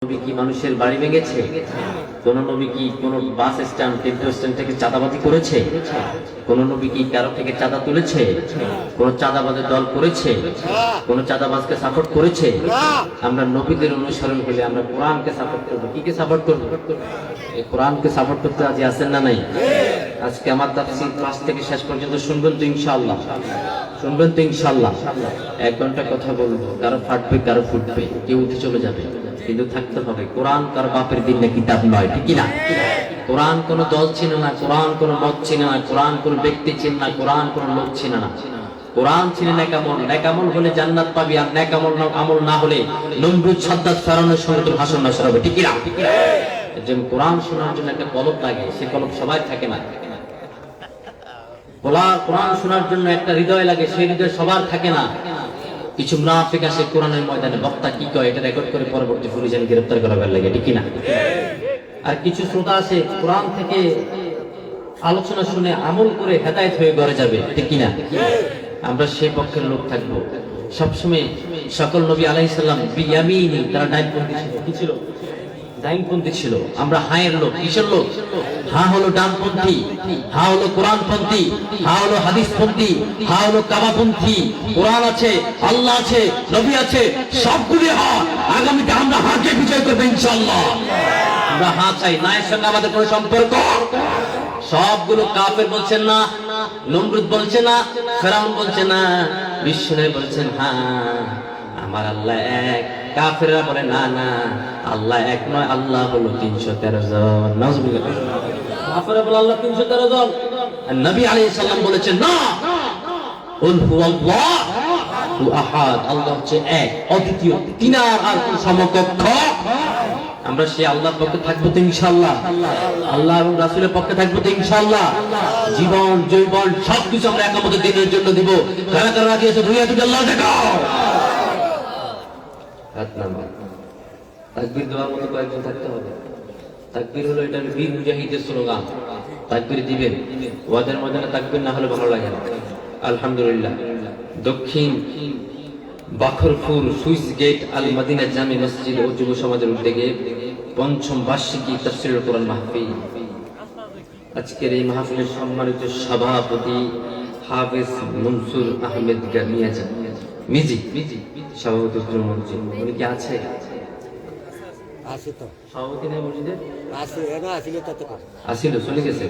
নবী কি মানুষের বাড়ি ভেঙেছে? কোন নবী কি কোন বাস স্ট্যান্ড টেম্পো স্ট্যান্ড থেকে চাঁদাবাজি করেছে? কোন নবী কি কারো থেকে চাঁদা তুলেছে? কোন চাঁদাবাজের দল করেছে? কোন চাঁদাবাজকে সাপোর্ট করেছে? আমরা নবীদের অনুসরণ করলে আমরা কোরআনকে সাপোর্ট করব। কি কে সাপোর্ট করব? এই কোরআনকে সাপোর্ট করতে আজ আছেন না নাই? আজকে আমার তাফসীর ক্লাস থেকে শেষ পর্যন্ত শুনবেন তো ইনশাআল্লাহ? শুনবেন তো ইনশাআল্লাহ? 1 ঘন্টা কথা বলবো, কারো ফাটবে কারো ফুটবে, কেউ উঠে চলে যাবে, কিন্তু থাকতে হবে। কোরআন কার বাপের দিন না কিতাব নয়, ঠিক না? কোরআন কোন দল চিনে না, কোরআন কোন মত চিনে না, কোরআন কোন ব্যক্তি চিনে না, কোরআন কোন লোক চিনে না। কোরআন চিনে নেকামল, নেকামল হলে জান্নাত পাবি, আর নেকামল আমল না হলে নমরুদ সাদ্দাত ফেরাউনের সঙ্গে তোর ভাষণ নষ্ট হবে, ঠিক না? যেমন কোরআন শোনার জন্য একটা কলব লাগে, সে কলব সবাই থাকে না। কোরআন শোনার জন্য একটা হৃদয় লাগে, সেই হৃদয় সবার থাকে না। কিছু মুনাফিক আসে কোরআনের ময়দানে, বক্তা কি কয় এটা রেকর্ড করে পরবর্তী পুলিশ গ্রেফতার করার লাগে, ঠিক না? আর কিছু শ্রোতা আসে কোরআন থেকে আলোচনা শুনে আমল করে হেদায়েত হয়ে ঘরে যাবে, ঠিক না? আমরা সেই পক্ষের লোক থাকবো সবসময়। সকল নবী আলাইহিস সালাম বিয়ামিনী, তারা ডাইনপন্থী ছিল। কি ছিল? ডাইনপন্থী ছিল। আমরা হায়ের লোক। কিসের লোক? হা হলো ডানপন্থী, হা হলো কোরআনপন্থী, হা হলো হাদিসপন্থী, হা হলো কাবাপন্থী। কোরআন আছে, আল্লাহ আছে, নবী আছে, সবগুলি হা। আগামীতে আমরা হাকে বিজয় করবো ইনশাআল্লাহ। আমরা হা চাই, না এর সঙ্গে আমাদের কোনো সম্পর্ক। সবগুলো কাফের বলছেন না, নমরুদ বলছে না, ফেরাউন বলছে না, বিশ্বনবী বলছেন হ্যাঁ আমার আল্লাহ এক। কাফেররা বলে না না, আল্লাহ এক নয়, আল্লাহ হলো 313 জন। নাউজুবিল্লাহ। কাফেররা বলে আল্লাহ 313 জন। আর নবী আলাইহিস সালাম বলেছেন না, কুল হুয়াল্লাহু আহাদ, আল্লাহ হচ্ছে এক, অদ্বিতীয়, তিনার আর কোন সমকক্ষ। আমরা সেই আল্লাহর পক্ষে থাকবো তো ইনশাআল্লাহ। আল্লাহ এবং রাসূলের পক্ষে থাকবো তো ইনশাআল্লাহ। জীবন জৈবন সবকিছু আমরা একামতের দিনের জন্য দিব। কারা কারা রাজি আছে? দুনিয়া থেকে আল্লাহ দেখাও। হাত নামান। তাকবীর দেওয়ার মতো কয়েকজন থাকতে হবে। তাকবীর হলো এটা বীর মুজাহিদের স্লোগান। তাকবীর দিবেন। ওয়াদের ময়দানে তাকবীর না হলে ভালো লাগে না। আলহামদুলিল্লাহ। দক্ষিণ বাখরপুর সুইস গেট আল মদিনা জামি মসজিদ ও যুব সমাজের উদ্যোগে ৫ম বার্ষিকী তাফসীরুল কোরআন মাহফিল। আজকের এই মাহফিলের সম্মানিত সভাপতি হাফেজ মনসুর আহমেদ মিজি, সভাপতি মঞ্চে। উনি কি আছে? সভাপতি নাই মসজিদে? আসিল, চলে গেছে।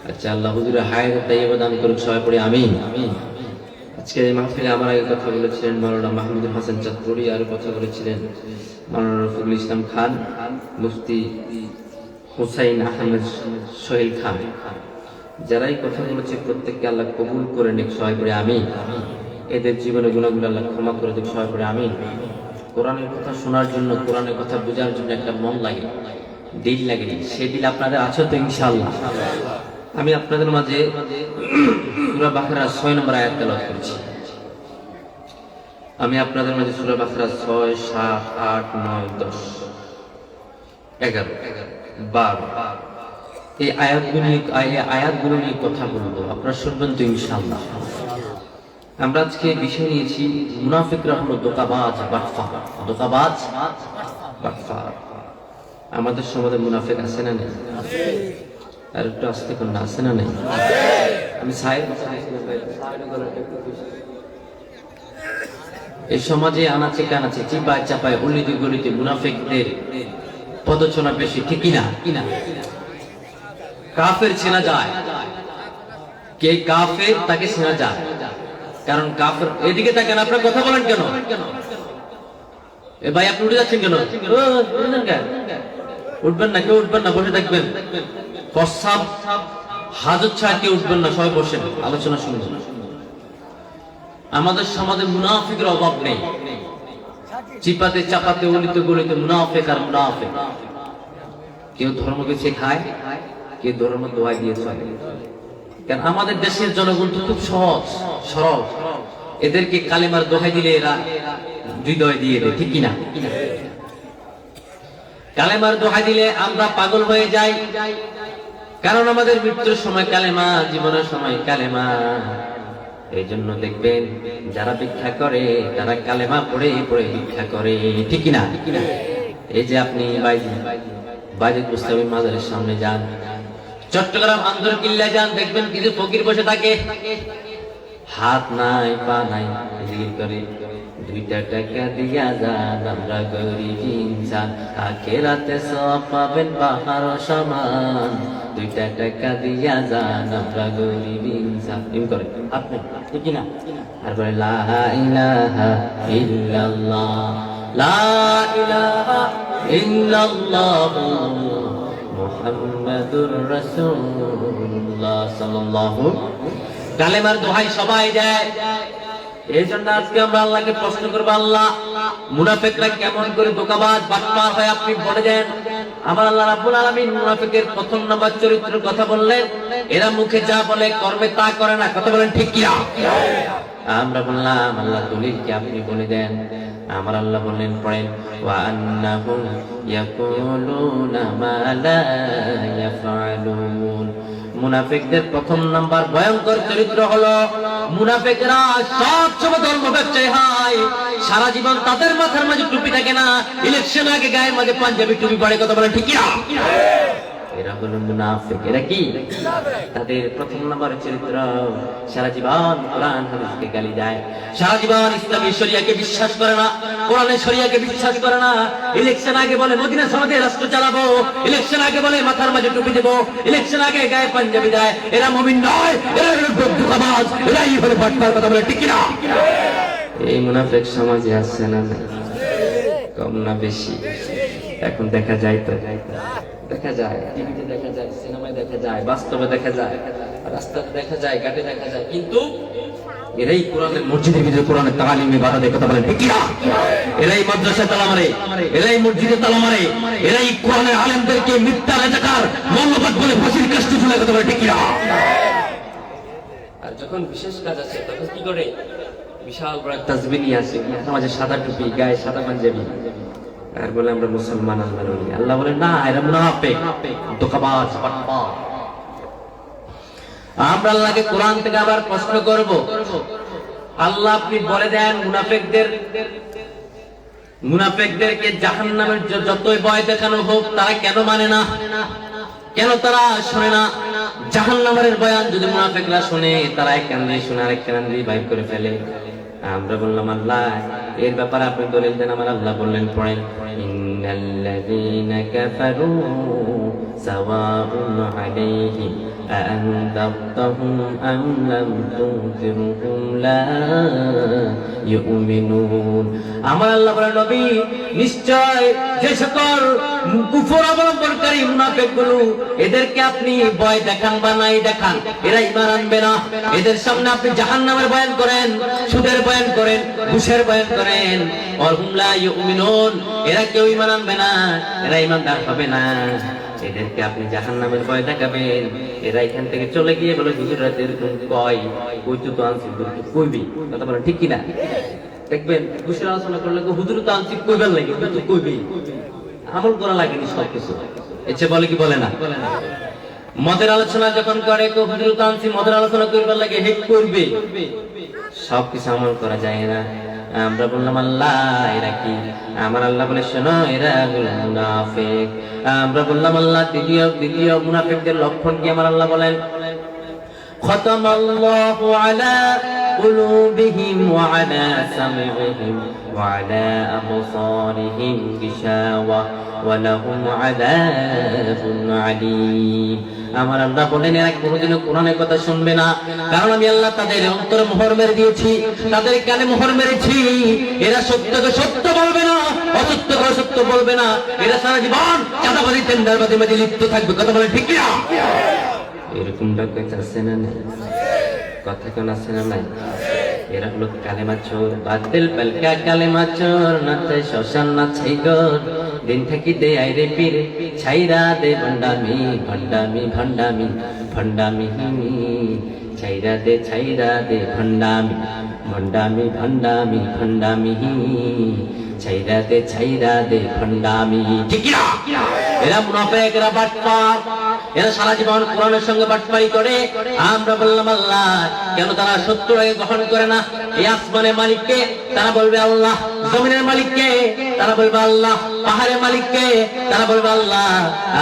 আচ্ছা, আল্লাহ হুজুরের হায়াত তাইয়্যিবা দান করুক। সবাই পড়ে আমিন। আজকে এই মাহফিলে আমার আগে কথা বলেছিলেন মাওলানা মাহমুদুল হাসান চাঁদপুরি, আর কথা বলেছিলেন মাওলানা রফিকুল ইসলাম খান, মুফতি হুসাইন আহমেদ সোহেল খান। যারাই কথা বলেছে প্রত্যেককে আল্লাহ কবুল করে নিক। সবাই পড়ে আমিন। এদের জীবনে গুনাহগুলো আল্লাহ ক্ষমা করে দিক। সবাই পড়ে আমিন। কোরআনের কথা শোনার জন্য, কোরআনের কথা বোঝার জন্য একটা মন লাগে, দিল লাগে। সেই দিল আপনাদের আছে তো ইনশাআল্লাহ? আমি আপনাদের মাঝে সূরা বাকারা 6 নম্বর আয়াত তেলাওয়াত করেছি। আমি আপনাদের মাঝে সূরা বাকারা 6, 7, 8, 9, 10, 11, 12 এই আয়াতগুলো নিয়ে কথা বলবো। আপনারা শুনবেন তো ইনশাআল্লাহ? আমরা আজকে বিষয় নিয়েছি মুনাফিকরা হলো দোকাবাজ, বাটফার। দোকাবাজ, বাটফার। আমাদের সমাজে মুনাফিক আছে না নেই? আর একটু আসতে কোন আছে না নেই? আমি এই সমাজে আনাচে কানাচে, চিপায় চাপায়, অলিতে গলিতে মুনাফিকদের পদচনা বেশি, ঠিক কিনা? কাফের চেনা যায়, কে কাফের তাকে চেনা যায়। কারণ কাফের এদিকে তাকান, আপনারা কথা বলেন কেন? এ ভাই আপনি উঠে যাচ্ছেন কেন? উঠবেন না, কেউ উঠবেন না, বসে থাকবেন। প্রস্রাব হাজত ছাড়া কেউ উঠবেন না, সবাই বসেন, আলোচনা শুনবেন। আমাদের সমাজে মুনাফিকের অভাব নেই। চিপাতে চাপাতে, অলিতে গলিতে মুনাফিক আর মুনাফিক। কেউ ধর্মকে শেখায়, কেউ ধর্ম দোয়াই দিয়ে চলে। কারণ আমাদের দেশের জনগণ তো খুব সহজ সরল। এদেরকে কালেমার দোহাই দিলে এরা হৃদয় দিয়ে দেয়, ঠিক কিনা? কালেমার দোহাই দিলে আমরা পাগল হয়ে যাই। কারণ আমাদের মৃত্যুর সময় কালেমা, জীবনের সময় কালেমা। এই জন্য দেখবেন যারা ভিক্ষা করে তারা কালেমা পড়ে পড়ে ভিক্ষা করে, ঠিক কিনা? এই যে আপনি বাইজিদ বুস্তামি মাজারের সামনে যান, চট্টগ্রাম আন্দর কিল্লা যান, দেখবেন কিছু ফকির বসে থাকে, হাত নাই পা নাই, জিকির করে 2 টাকা দিয়া যান আমরা গরিব ইনসান, আখিরাতে সওয়াব পাবেন পাহাড় সমান, 2 টাকা দিয়া যান আমরা গরিব ইনসান। এম করে আপনি ঠিক না? আর বলে লা ইলাহা ইল্লাল্লাহ, লা ইলাহা ইল্লাল্লাহ মুহাম্মাদুর রাসূলুল্লাহ সাল্লাল্লাহু। কালেমার দোহাই সবাই দেয়। এই জন্য আজকে আমরা আল্লাহকে প্রশ্ন করবো, আল্লাহ মুনাফিকরা কেমন করে ধোঁকাবাজ বাটপার হয় আপনি বলে দেন। আমার আল্লাহ রাব্বুল আলামিন মুনাফিকের প্রথম নাম্বার চরিত্রের কথা বললেন, এরা মুখে যা বলে কর্মে তা করে না। কথা বলেন ঠিক কি না? আমরা বললাম আল্লাহ দলিল কি আপনি বলে দেন। আমার আল্লাহ বললেন পড়েন, ওয়া আন্নাহুম ইয়াকুলুনা মা লা ইয়াফআলুন। মুনাফিকদের প্রথম নাম্বার ভয়ঙ্কর চরিত্র হলো মুনাফিকরা সবসময় ধর্ম ব্যবসায়ী হয়, সারা জীবন তাদের মাথার মাঝে টুপি থাকে না, ইলেকশন আগে গায়ের মাঝে পাঞ্জাবি টুপি পরে। কথা বলেন ঠিক কি না? এরা হলো মুনাফিক। এরা কি? তাদের প্রথম নম্বরের চরিত্র সারা জীবন কোরআন হাদিসকে গালি দেয়, সারা জীবন ইসলামী শরিয়াকে বিশ্বাস করে না, কোরআনের শরিয়াকে বিশ্বাস করে না। ইলেকশন আগে বলে মদিনা সনদে রাষ্ট্র চালাবো, ইলেকশন আগে বলে মাথার মাঝে টুপি দেবো, ইলেকশন আগে গায়ে পাঞ্জাবি দেয়। এরা মুমিন নয়, এরা হলো ধোঁকাবাজ, এরাই হলো বাটপার। কথা বলে ঠিক কি না? এই মুনাফিক সমাজে আছে না? কম না বেশি? এখন দেখা যায় তো, দেখা যায়, টিভিতে দেখা যায়, সিনেমায় দেখা যায়, বাস্তবে দেখা যায়, রাস্তাতে দেখা যায়, ঘাটে দেখা যায়, কিন্তু এরাই কোরআনের মসজিদের ভিতরে কোরআনের তালিমে বাধা দেয়। কথা বলেন ঠিক কি না? এরাই মাদ্রাসায় তালা মারে, এরাই মসজিদে তালা মারে, এরাই কোরআনের আলেমদেরকে মিথ্যা রাজাকার মৌলবাদ বলে ফাঁসির কাস্টে ঝুলায়। কথা বলেন ঠিক কি না? আর যখন বিশেষ কাজ আছে তখন কি করে? বিশাল বড় তাসবিহ নিয়ে আসে, মাঝে সাদা টুপি, গায়ে সাদা পাঞ্জাবি, আর বলে আমরা মুসলমান। আল্লাহ বলে না, এরা মুনাফিক, ধোঁকাবাজ, বাটপার। আমরা আল্লাহকে কোরআন থেকে আবার প্রশ্ন করব, আল্লাহ আপনি বলে দেন মুনাফিকদেরকে জাহান্নামের যতই ভয় দেখানো হোক তারা কেন মানে না, কেন তারা শোনে না? জাহান্নামের বয়ান যদি মুনাফিকরা শুনে, তারা এক কান দিয়ে শুনে আরেক কান দিয়ে বাইর করে ফেলে। আমরা বললাম আল্লাহ এর ব্যাপারে আপনি দলিল দেন। আমার আল্লাহ বললেন পড়েন, ইন্নাল্লাযীনা কাফারু সাওয়াউন আলাইহিম আ'আনদারতাহুম আম লাম তুনজিরহুম লা ইউমিনুন। আমার আল্লাহ বলেন নবী নিশ্চয় যে সকল কুফর অবলম্বনকারী মুনাফিকগুলো, এদেরকে আপনি ভয় দেখান বা নাই দেখান, এরা ঈমান আনবে না। এদের সামনে আপনি জাহান্নামের বয়ান করেন, সুদের বয়ান করেন, ঘুষের বয়ান করেন, ওয়াহুম লা ইউমিনুন, এরা কেউ ঈমান আনবে না, এরা ঈমানদার হবে না। এদেরকে আপনি জাহান্নামের ভয় দেখাবেন, এরা এখান থেকে চলে গিয়ে বলে হুজুররা এরকম কয়, কইতো তো আনছি কইবি। কথা বলেন ঠিক কি না? দেখবেন ঘুষের আলোচনা করলে হুজুর তো আনছি কইবার লাগে, কিন্তু কইবি, আমল করা লাগেনি সবকিছু। এসে বলে কি বলে না? মদের আলোচনা যখন করে হুজুর তো আনছি মদের আলোচনা করবার লাগে, হেক করবে, সবকিছু আমল করা যায় না। আমরা বললাম আল্লাহ এরা কি? আমার আল্লাহ বলে শোনো, এরা হলো মুনাফিক। আমরা বললাম আল্লাহ দ্বিতীয় মুনাফিকদের লক্ষণ কি? আমার আল্লাহ বলেন, খতামাল্লাহু আলা কুলুবিহিম ওয়া আলা সামইহিম ওয়া আলা আবসারিহিম গিশাওয়া ওয়া লাহুম আযাবুন আলীম। আমার আল্লাহ বলেন এরা কোনোদিনও কোরআনের কথা শুনবে না, কারণ আমি আল্লাহ তাদের অন্তরে মোহর মেরে দিয়েছি, তাদের কানে মোহর মেরেছি। এরা সত্যকে সত্য বলবে না, অসত্যকে অসত্য বলবে না। এরা সারা জীবন চাঁদাবাজি, টেন্ডারবাজি মাঝে লিপ্ত থাকবে। কথা বলে ঠিক না? এরকম ডাক্তার আছে না? কথা কেন আছে না? নাই। এরা হলো কালেমা চোর, বাতিল পালকা কালেমা চোর, নাচে শ্মশান নাচাই গোর, দিন থাকি দে আইরে পীর, ছাইরা দে ভণ্ডামি ভণ্ডামি ভণ্ডামি ভণ্ডামি, ছাইরা দে ভণ্ডামি ভণ্ডামি ভণ্ডামি ভণ্ডামি, ছাইরা দে ভণ্ডামি। ঠিক না? এরা মুনাফিক, এরা বাটপার। এরা সারা জীবন কোরআনের সঙ্গে বাটপারি করে। আমরা বললাম আল্লাহ, কেন তারা সত্যকে গ্রহণ করে না? এই আসমানের মালিককে তারা বলবে আল্লাহ, জমিনের মালিককে তারা বলবে আল্লাহ, পাহাড়ের মালিককে তারা বলবে আল্লাহ।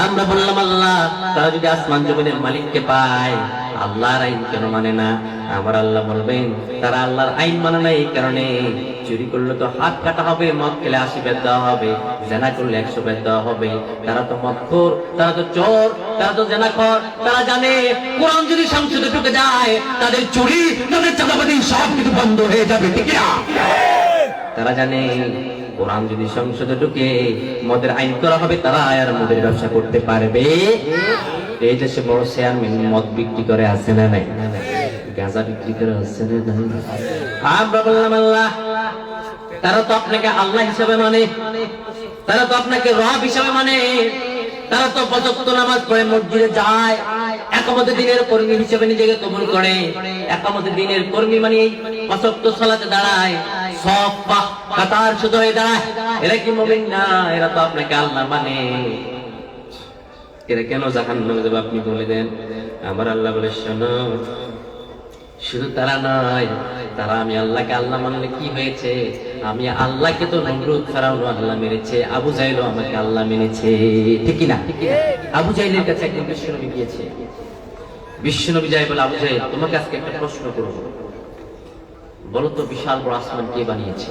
আমরা বললাম আল্লাহ, তারা যদি আসমান জমিনের মালিককে পায়, আল্লাহর আইন কেন মানে না? আমার আল্লাহ বলবেন, তারা আল্লাহর আইন মানে না এই কারণে, চুরি করলে তো হাত কাটা হবে, মদ খেলে 80 বেত দেওয়া হবে, জেনা করলে 100 বেত দেওয়া হবে। তারা তো মদখোর, তারা তো চোর, তারা তো জেনাখোর। তারা জানে কোরআন যদি সংসদে ঢুকে যায়, তাদের চুরি, তাদের চাঁদাবাজি সব কিছু বন্ধ হয়ে যাবে, ঠিক না? তারা জানে কোরআন যদি সংসদে ঢুকে মদের আইন করা হবে, তারা আর মদের ব্যবসা করতে পারবে। এই দেশে বড় চেয়ারম্যান মদ বিক্রি করে আছে না নাই? গাঁজা বিক্রি করে আছে না নাই? আমরা বললাম আল্লাহ, তারা তো আপনাকে আল্লাহ হিসাবে মানে, তারা তো আপনাকে রব হিসাবে মানে, তারা তো ৫ ওয়াক্ত নামাজ পড়ে মসজিদে যায়, একামতে দিনের কর্মী হিসেবে নিজেকে কবুল করে। একামতে দিনের কর্মী মানে ৫ ওয়াক্ত সালাতে দাঁড়ায়, সব কাতার শুধু হয়ে দাঁড়ায়। এরা কি মুমিন না? এরা তো আপনাকে আল্লাহ মানে। এরা কেন জাহান্নামে যাবে আপনি বলে দেন? আমার আল্লাহ বলে, শোনো, শুধু তারা নয়, তারা আমি আল্লাহকে আল্লাহ মানলে কি হয়েছে? আমি আল্লাহকে তো নমরুদ ফেরাউন আল্লাহ মেনেছে, আবু জাহেলও আমাকে আল্লাহ মেনেছে, ঠিক না? আবু জাহেলের কাছে একদিন বিশ্বনবী গিয়েছে। বিশ্বনবী যায় বলে, আবু জাহেল, তোমাকে আজকে একটা প্রশ্ন করব, বলো তো বিশাল বড় আসমান কে বানিয়েছে?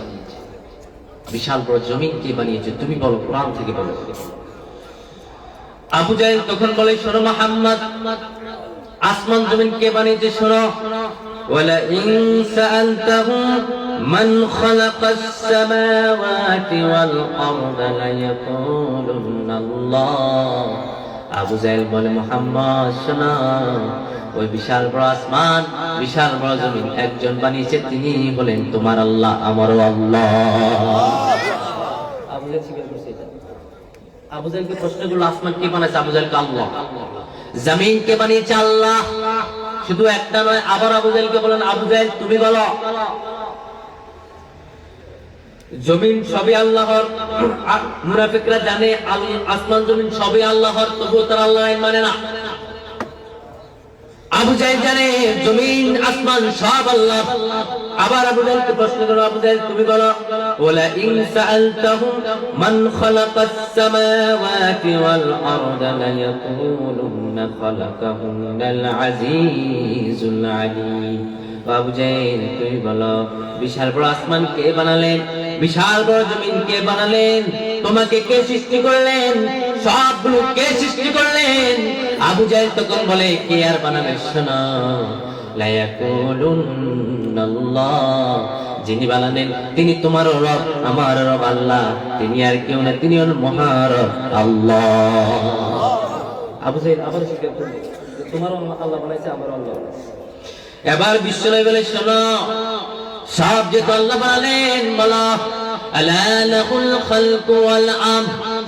বিশাল বড় জমিন কে বানিয়েছে? তুমি বলো, কোরআন থেকে বলো। আবু জাহেল তখন বলে, শোনো মুহাম্মদ, আসমান জমিন কে বানিয়েছে শোনো। ওয়ালা ইন সাআলতাহুম মান খালাকাস সামাওয়াতি ওয়াল আরদা লা ইয়াকুলুনা আল্লাহ। আবু জাহেল বলে, মুহাম্মদ শোনো, ওই বিশাল বড় আসমান, বিশাল বড় জমিন একজন বানিয়েছে, তিনি বলেন তোমার আল্লাহ, আমারও আল্লাহ। আবু জাহেল স্বীকার করছে এটা। আবু জাহেলকে প্রশ্ন করলো, আসমান কে বানাইছে? আবু জাহেলকে আল্লাহ। জমিন কে বানিয়েছে? আল্লাহ। শুধু একটা নয়, আবার আবু জাহেলকে বলেন, আবু জাহেল তুমি বলো, জমিন সবই আল্লাহর। মুনাফিকরা জানে আসমান জমিন সবই আল্লাহর, তবুও তারা আল্লাহর আইন মানে না। আবু জাহেল জানে জমিন আসমান সব আল্লাহ। আবার আবু জাহেলকে প্রশ্ন করো, আবু জাহেল তুমি বলো, ওয়ালা ইন সাআলতাহুম মান খালাকাস সামাওয়াতি ওয়াল আরদা লা ইয়াকুলুনা খালাকাহুন্নাল আজিজুল আলীম। আবু জাহেল তুমি বলো, বিশাল বড় আসমান কে বানালেন? বিশাল বড় জমিন কে বানালেন? তোমাকে কে সৃষ্টি করলেন? সবগুলো কে সৃষ্টি করলেন? আবু জাহেল তখন বলে, কে আর বানাবে? শোনো, লা ইয়াকুলুনা আল্লাহ, যিনি বানালেন তিনি তোমারও রব, আমার রব আল্লাহ, তিনি আর কেউ না, তিনি হলেন মহারব আল্লাহ। আবু জাহেল আবার স্বীকার করল, তোমারও আল্লাহ বানাইছে, আমারও আল্লাহ বানাইছে। এবার বিশ্বনবী বলে, শোনো, সব যে আল্লাহ বানালেন, বলো আলা লাহুল খালকু ওয়াল আমর,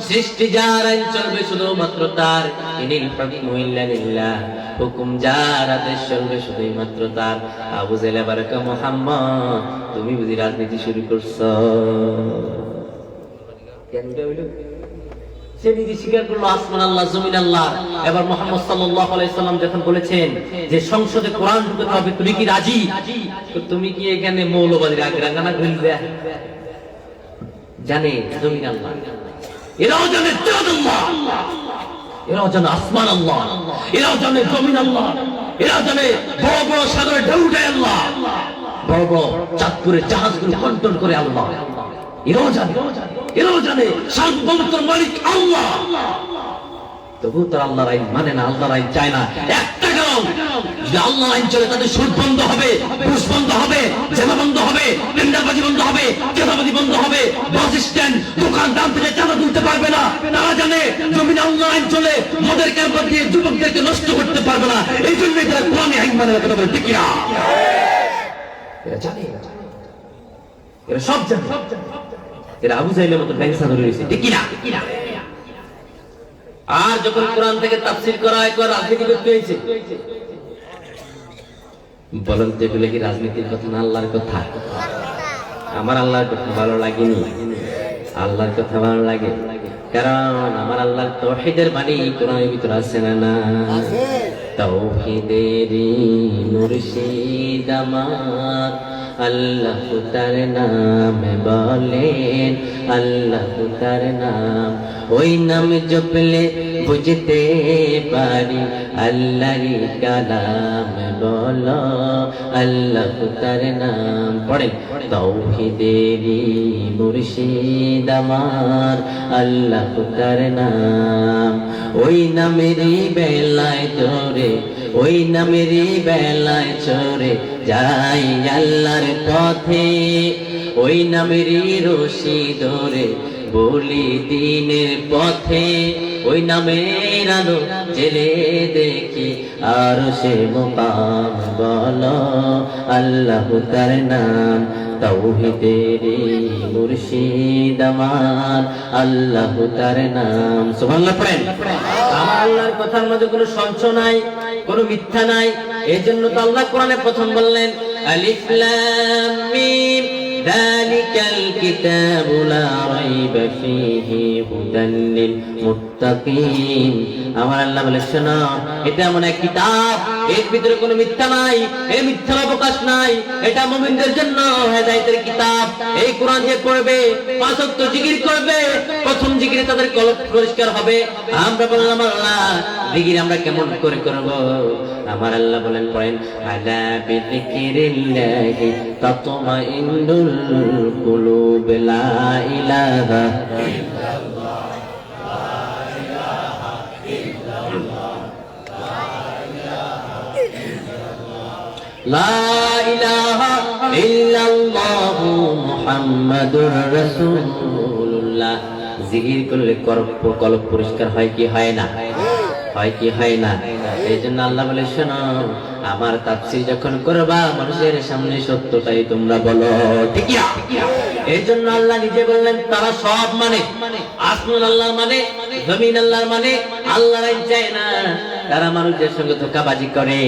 সৃষ্টি যার আইন চলবে শুধুমাত্র তার, ইনিল হুকমু ইল্লা লিল্লাহ, হুকুম যার আদেশ চলবে শুধুই মাত্র তার। আবু জাহেল এবার কয়, মুহাম্মদ তুমি বুঝি রাজনীতি শুরু করছো? কেন হইলো? সে নিজে স্বীকার করলো আসমান আল্লাহ, জমিন আল্লাহ। এবার মুহাম্মদ সাল্লাল্লাহু আলাইহি সাল্লাম যখন বলেছেন যে সংসদে কোরআন ঢুকাতে হবে, তুমি কি রাজি? তুমি কি এখানে মৌলবাদীর আগ্রাগানা ঘুরবে? জানে জমিন আল্লাহ, এরাও জানে চাঁদ আল্লাহ, এরাও জানে আসমান আল্লাহ, এরাও জানে জমিন আল্লাহ, এরাও জানে বড় বড় সাগরের ঢেউটাই আল্লাহ, বড় বড় চাঁদপুরের জাহাজগুলো কন্ট্রোল করে আল্লাহ। এরাও জানে, এরাও জানে সার্বভৌমত্বের মালিক আল্লাহ। তবু তারা আল্লাহর আইন মানে না, আল্লাহর আইন চায় না। একটা কারণ, যদি আল্লাহর আইন চলে তাদের সুদ বন্ধ হবে, ঘুষ বন্ধ হবে, জেনা বন্ধ হবে, টেন্ডারবাজি বন্ধ হবে, চাঁদাবাজি বন্ধ হবে, বাস স্ট্যান্ড দোকান দাম থেকে চাঁদা তুলতে পারবে না। তারা জানে জমিনে আল্লাহর আইন চলে, মদের ক্যাম্পার দিয়ে যুবকদেরকে নষ্ট করতে পারবে না। এই জন্যই তারা কোরআনের আইন মানে না, কথা বলে ঠিক না? এরা জানে, এরা সব জানে। এরা আবু জাহেলের মতো ব্যবসা ধরে রয়েছে, ঠিক না? আর যখন কোরআন থেকে তাফসীর করা হয়, রাজনীতি করতে হয়েছে। বলেন তো এগুলো কি রাজনীতির কথা না আল্লাহর কথা? আমার আল্লাহর কথা ভালো লাগেনি? আল্লাহর কথা ভালো লাগে? কারণ আমার আল্লাহর তাওহীদের বাণী কোরআনের ভিতরে আছে না না? তাওহীদেরই মুর্শিদ আমার আল্লাহ তার নাম বলেন, আল্লাহ তার নাম, ওই নাম জপলে বুঝতে পারি আল্লাহর কালাম, বলো আল্লাহ তার নাম। পড়েন, তাওহীদেরই মুর্শিদ আমার আল্লাহ তার নাম, ওই নামেরই বেলায় তোরে, ওই নামেরই বেলায় চরে যাই আল্লাহর পথে, ওই নামেরই রশি ধরে বলি দিনের পথে, ওই নামের আলো জেলে দেখি আর সে মুকাম, বলো আল্লাহ তার নাম। তাওহীদেরই মুর্শিদ আমার আল্লাহ তার নাম। সুবহানাল্লাহ পড়েন। আমার আল্লাহর কথার মধ্যে কোনো সংশয় নাই, কোনো মিথ্যা নাই। এজন্য তো আল্লাহ কোরআনে প্রথম বললেন আলিফ লাম মিম যালিকাল কিতাবু লা রাইবা ফীহি হুদান লিল মুত্তাকিন। আমার আল্লাহ বলে শোনো, এটা এমন এক কিতাব, এর ভিতরে কোনো মিথ্যা নাই, এর মিথ্যা প্রকাশ নাই, এটা মুমিনদের জন্য হেদায়েতের কিতাব। এই কোরআন যে পড়বে, পাঁচ ওয়াক্ত জিকির করবে, প্রথম জিকিরে তাদের কলব পরিষ্কার হবে। আমরা বললাম আল্লাহ জিকির আমরা কেমন করে করব? আমার আল্লাহ বলেন পড়েন আলা বিযিকিরিল্লাহি তাতমাইন্নুল কুলুব, লা ইলাহা লা ইলাহা ইল্লাল্লাহু মুহাম্মাদুর রাসূলুল্লাহ। জিকির করলে কলব পরিষ্কার হয় কি হয় না? হয় কি হয় না? এই জন্য আল্লাহ বলে শোনো, আমার তাফসীর যখন করবা মানুষের সামনে সত্যটাই তোমরা বলো, ঠিক না? এই জন্য আল্লাহ নিজে বললেন তারা সব মানে, আসমান আল্লাহর মানে, জমিন আল্লাহর মানে, আল্লাহর আইন চায় না, তারা মানুষের সঙ্গে ধোঁকাবাজি করে।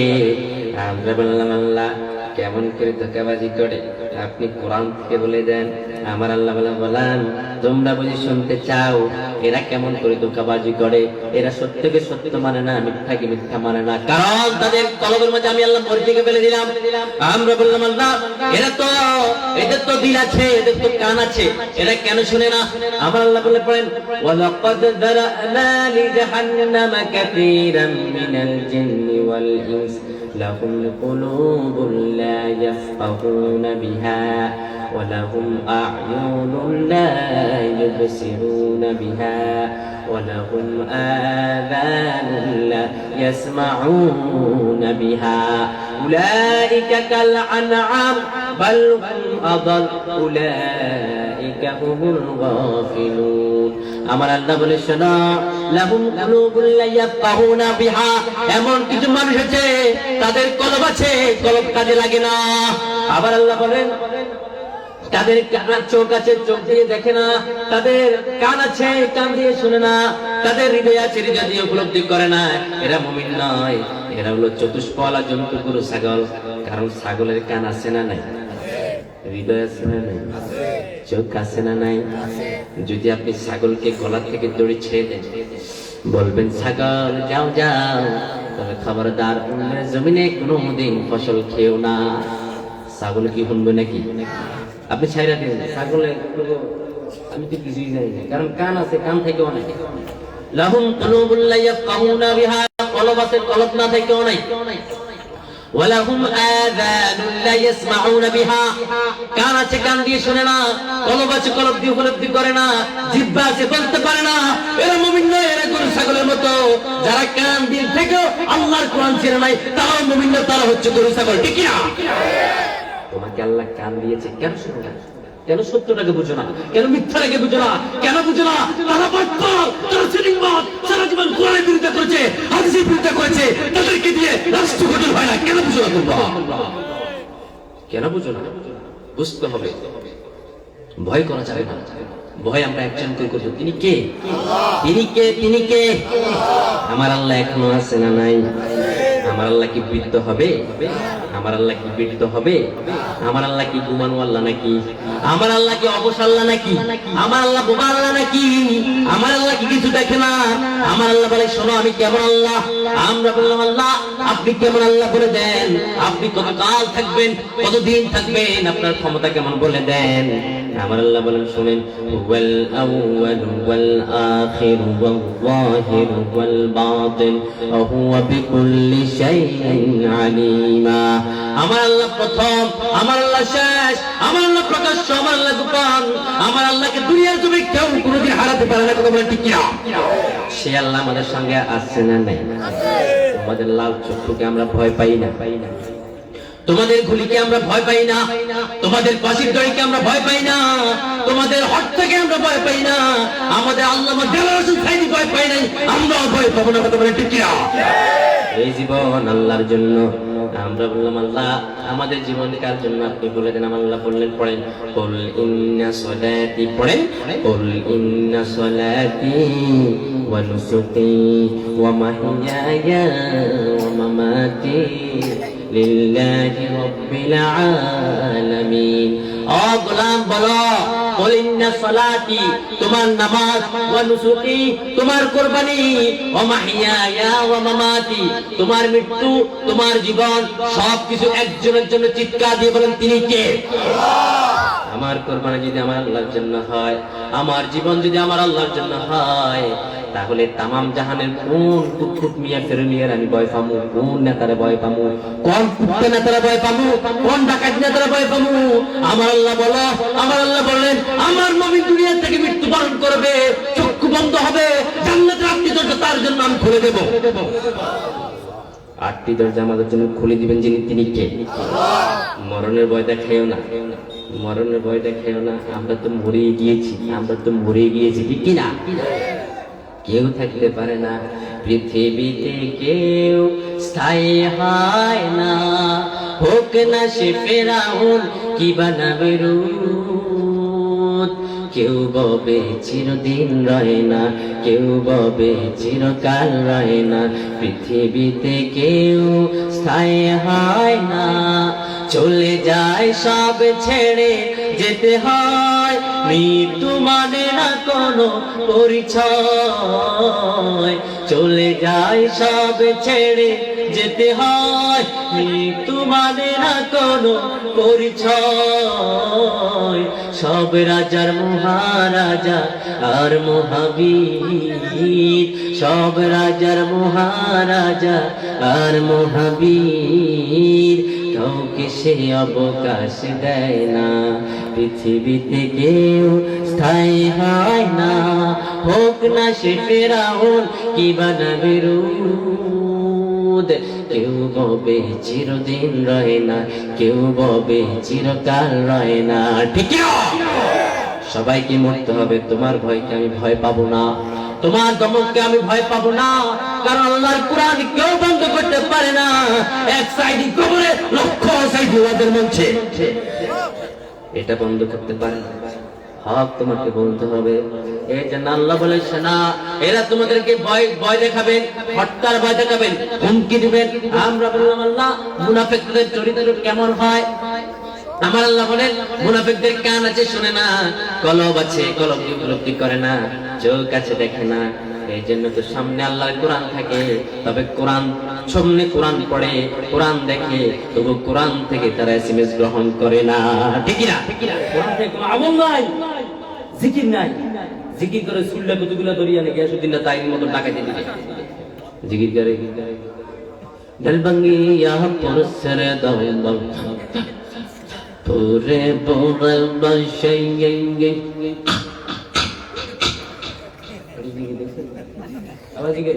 আমরা বললাম আল্লাহ কেমন করে ধোঁকাবাজি করে আপনি কোরআন থেকে বলে দেন। আমার আল্লাহ বলেন তোমরা বুঝি শুনতে চাও এরা কেমন করে ধোঁকাবাজি করে? এরা সত্যকে সত্য মানে না, মিথ্যাকে মিথ্যা মানে না, কারণ তাদের কলবের মধ্যে আমি আল্লাহ মরিচিকে ফেলে দিলাম। আমরা বললাম আল্লাহ এরা তো, এদের তো দিল আছে, এদের তো কান আছে, এরা কেন শুনে না? আমার আল্লাহ বলে পড়েন ওয়ালাকাদ যারানা লিজাহান্নামা কাসীরাম মিনাল জিন্নি ওয়াল ইনস লাহুম কুলুবুন লা ইয়াফকাহুনা বিহা ওয়া লাহুম আ'য়ুনুন লা ইউবসিরুনা বিহা ওয়া লাহুম আযানুন লা ইয়াসমাউনা বিহা উলাইকা কাল আনআম বাল হুম আদাল উলাইকা হুমুল গাফিলুন। আমার আল্লাহ বলে শোনো, লাহুম কুলুবুন লা ইয়াফকাহুনা বিহা, এমন কিছু মানুষ আছে তাদের কলব আছে, কলব কাজে লাগে না। আবার আল্লাহ বলেন তাদের চোখ আছে, চোখ দিয়ে দেখে না, তাদের কান আছে, কান দিয়ে শুনে না, তাদের হৃদয় আছে, হৃদয় দিয়ে উপলব্ধি করে না। এরা মুমিন নয়, এরা হলো চতুষ্পলা জন্তু, গরু, ছাগল। কারণ ছাগলের কান আছে না নাই? হৃদয় আছে না নাই? চোখ আছে না নাই? যদি আপনি ছাগলকে গলা থেকে দড়ি ছেড়ে দেন, বলবেন ছাগল যাও যাও, তবে খবরদার জমিনে কোনোদিন ফসল খেও না, ছাগল কি শুনবে নাকি? আপনি ছাইরা দিন ছাগলে, আমি তো কিছুই জানি না, কারণ কান আছে, কান থেকে অনেক। লাহুম কুলুবুন লা ইয়াফকাহুনা বিহা, কলব আছে, কলব না থেকেও নাই। ওয়ালাহুম আযানুন লা ইয়াসমাউনা বিহা, কান আছে, কান দিয়ে শুনে না, কলব আছে, কলব দিয়ে উপলব্ধি করে না, জিহ্বা আছে, বলতে পারে না। এরা মুমিন নয়, এরা গরু ছাগলের মতো। যারা কান দিয়ে থেকেও আল্লাহর কোরআন চেনে নাই, তারাও মুমিন না, তারা হচ্ছে গরু ছাগল, ঠিক না? তোমাকে আল্লাহ কান দিয়েছে, কেন শুনো না? কেন সত্যটাকে বুঝো না? কেন মিথ্যাটাকে বুঝো না? কেন বুঝো না? তারা বাটপার, তারা চিটিংবাজ, সারা জীবন কোরআনের বিরুদ্ধে করেছে, হাদিসের বিরুদ্ধে করেছে, তাদেরকে দিয়ে রাষ্ট্র গঠন হয় না। কেন বুঝো না তোমরা? কেন বুঝো না? বুঝতে হবে, ভয় করা যাবে না। ভয় আমরা একজন করে করবো। তিনি কে? তিনি কে? তিনি কে? আমার আল্লাহ এখনো আছে না নাই? আমার আল্লাহ কি বৃদ্ধ হবে? আমার আল্লাহ কি ব্যতীত হবে? আমার আল্লাহ কি ঘুমানো আল্লাহ নাকি? আমার আল্লাহ কি অবশ আল্লাহ নাকি? আমার আল্লাহ বোবা আল্লাহ নাকি? আমার আল্লাহ কি কিছু দেখে না? আমার আল্লাহ বলে শোনো আমি কেমন আল্লাহ। আমরা বললাম আল্লাহ আপনি কেমন আল্লাহ বলে দেন, আপনি কত কাল থাকবেন, কতদিন থাকবেন, আপনার ক্ষমতা কেমন বলে দেন। আমার আল্লাহ বলেন শুনেন, ওয়াল আউয়াল ওয়াল আখির ওয়াল যাহির ওয়াল বাতিন ওয়া হুয়া বিকুল্লি শাইইন আলিমা। আমার আল্লাহ প্রথম, আমার আল্লাহ শেষ, আমার আল্লাহ প্রকাশ্য, আমার আল্লাহ গোপন। আমার আল্লাহকে দুনিয়ার জমিনে কেউ কোনোদিন হারাতে পারে না। কথা বলেন ঠিক কিনা? সে আল্লাহ আমাদের সঙ্গে আছে না নাই? আমাদের লাল চক্ষুকে আমরা ভয় পাই না, তোমাদের গুলিকে আমরা ভয় পাই না, তোমাদের ফাঁসির দড়িকে আমরা ভয় পাই না, তোমাদের হট থেকে আমরা ভয় পাই না, আমাদের আল্লাহ ভয় পাই নাই, আমরাও ভয় পাবো না। কথা বলেন ঠিক কিনা? এই জীবন আল্লাহর জন্য। আমরা বললাম আল্লাহ আমাদের জীবন কার জন্য আপনি বলে দেন। আমার আল্লাহ বললেন পড়েন, কুল ইন্না সলাতি, পড়েন কুল ইন্না সলাতি ওয়া নুসুকি ওয়া মাহইয়ায়া ওয়া মামাতি লিল্লাহি রাব্বিল আলামিন। ও গোলাম বলো, কুল ইন্না সলাতি তোমার নামাজ, ওয়া নুসুকি তোমার কুরবানি, ওয়া মাহইয়ায়া ওয়া মামাতি তোমার মৃত্যু, তোমার জীবন, সবকিছু একজনের জন্য। চিৎকার দিয়ে বলেন তিনি কে? আমার কুরবানি যদি আমার আল্লাহর জন্য হয়, আমার জীবন যদি আমার আল্লাহর জন্য হয়, তাহলে তামাম জাহানের কোন কুকুট মিয়া ফেরুলিয়ার আমি ভয় পামু? কোন নেতারে ভয় পামু? কোন কুত্তা নেতারে ভয় পামু? কোন ডাকাত নেতারে ভয় পামু? আমার আল্লাহ বলো, আমার আল্লাহ বললেন আমার নবী দুনিয়া থেকে মৃত্যুবরণ করবে, চক্ষু বন্ধ হবে, জান্নাতের আটটি দরজা তার জন্য আমি খুলে দেব। আটটি দরজা আমাদের জন্য খুলে দিবেন যিনি, তিনি কে? মরণের ভয় দেখাইও না, মরণের ভয় দেখাইও না। আমরা তো মরে গিয়েছি, আমরা তো মরে গিয়েছি, ঠিক কিনা? কেউ থাকতে পারে না পৃথিবীতে, কেউ স্থায়ী হয় না, হোক না সে ফেরাউন কি বানাবে রূপ। কেউ ববে চিরদিন রয় না, কেউ ববে চিরকাল রয় না, পৃথিবীতে কেউ স্থায়ী হয় না। চলে যায় সব ছেড়ে যেতে হয়, মৃত্যু মানে না কোনো পরিচয়। চলে যায় সব ছেড়ে যেতে হয়, মৃত্যু মানে না কোনো পরিচয়। সব রাজার মহারাজা আর মহাবীর, সব রাজার মহারাজা আর মহাবীর, কাউকে সে অবকাশ দেয় না। পৃথিবীতে কেউ স্থায়ী হয় না, হোক না সে ফেরাউন কি বানাবে রূপ। কেউ ববে চিরদিন রয় না, কেউ ববে চিরকাল রয় না, ঠিক না? সবাইকে মরতে হবে, তোমার ভয়কে আমি ভয় পাবো না, তোমার দমককে আমি ভয় পাবো না, কারণ আল্লাহর কোরআন কেউ বন্ধ করতে পারে না। এক সাইডে কবরে, লক্ষ সাইডে ওদের মঞ্চে, এটা বন্ধ করতে পারে না। হক তোমাকে বলতে হবে। এই জন্য আল্লাহ বলে সেনা, এরা তোমাদেরকে ভয় দেখাবেন, হত্যার ভয় দেখাবেন, হুমকি দিবেন। আমরা বললাম আল্লাহ মুনাফিকদের চরিত্র কেমন হয়? আমার আল্লাহ বলেন মুনাফিকদের কান আছে শুনে না, কলব আছে কলব উপলব্ধি করে না, চোখ আছে দেখে না। এই জন্য তো সামনে আল্লাহর কোরআন থাকে, তবে কোরআন সামনে কোরআন পড়ে, কোরআন দেখে, তবু কোরআন থেকে তারা এসএমএস গ্রহণ করে না, ঠিক না? কোরআন থেকে কোনো আমল নাই, জিকির নাই। জিকির করে সুল্লা কতগুলা দরিয়া নাকি আসুদ্দিনটা তাই মতো ডাকাইতে দিবে। জিকির করে দলবঙ্গি ইয়া পরসর দাও তোরে বড় বশাইঙ্গে। আওয়াজ কি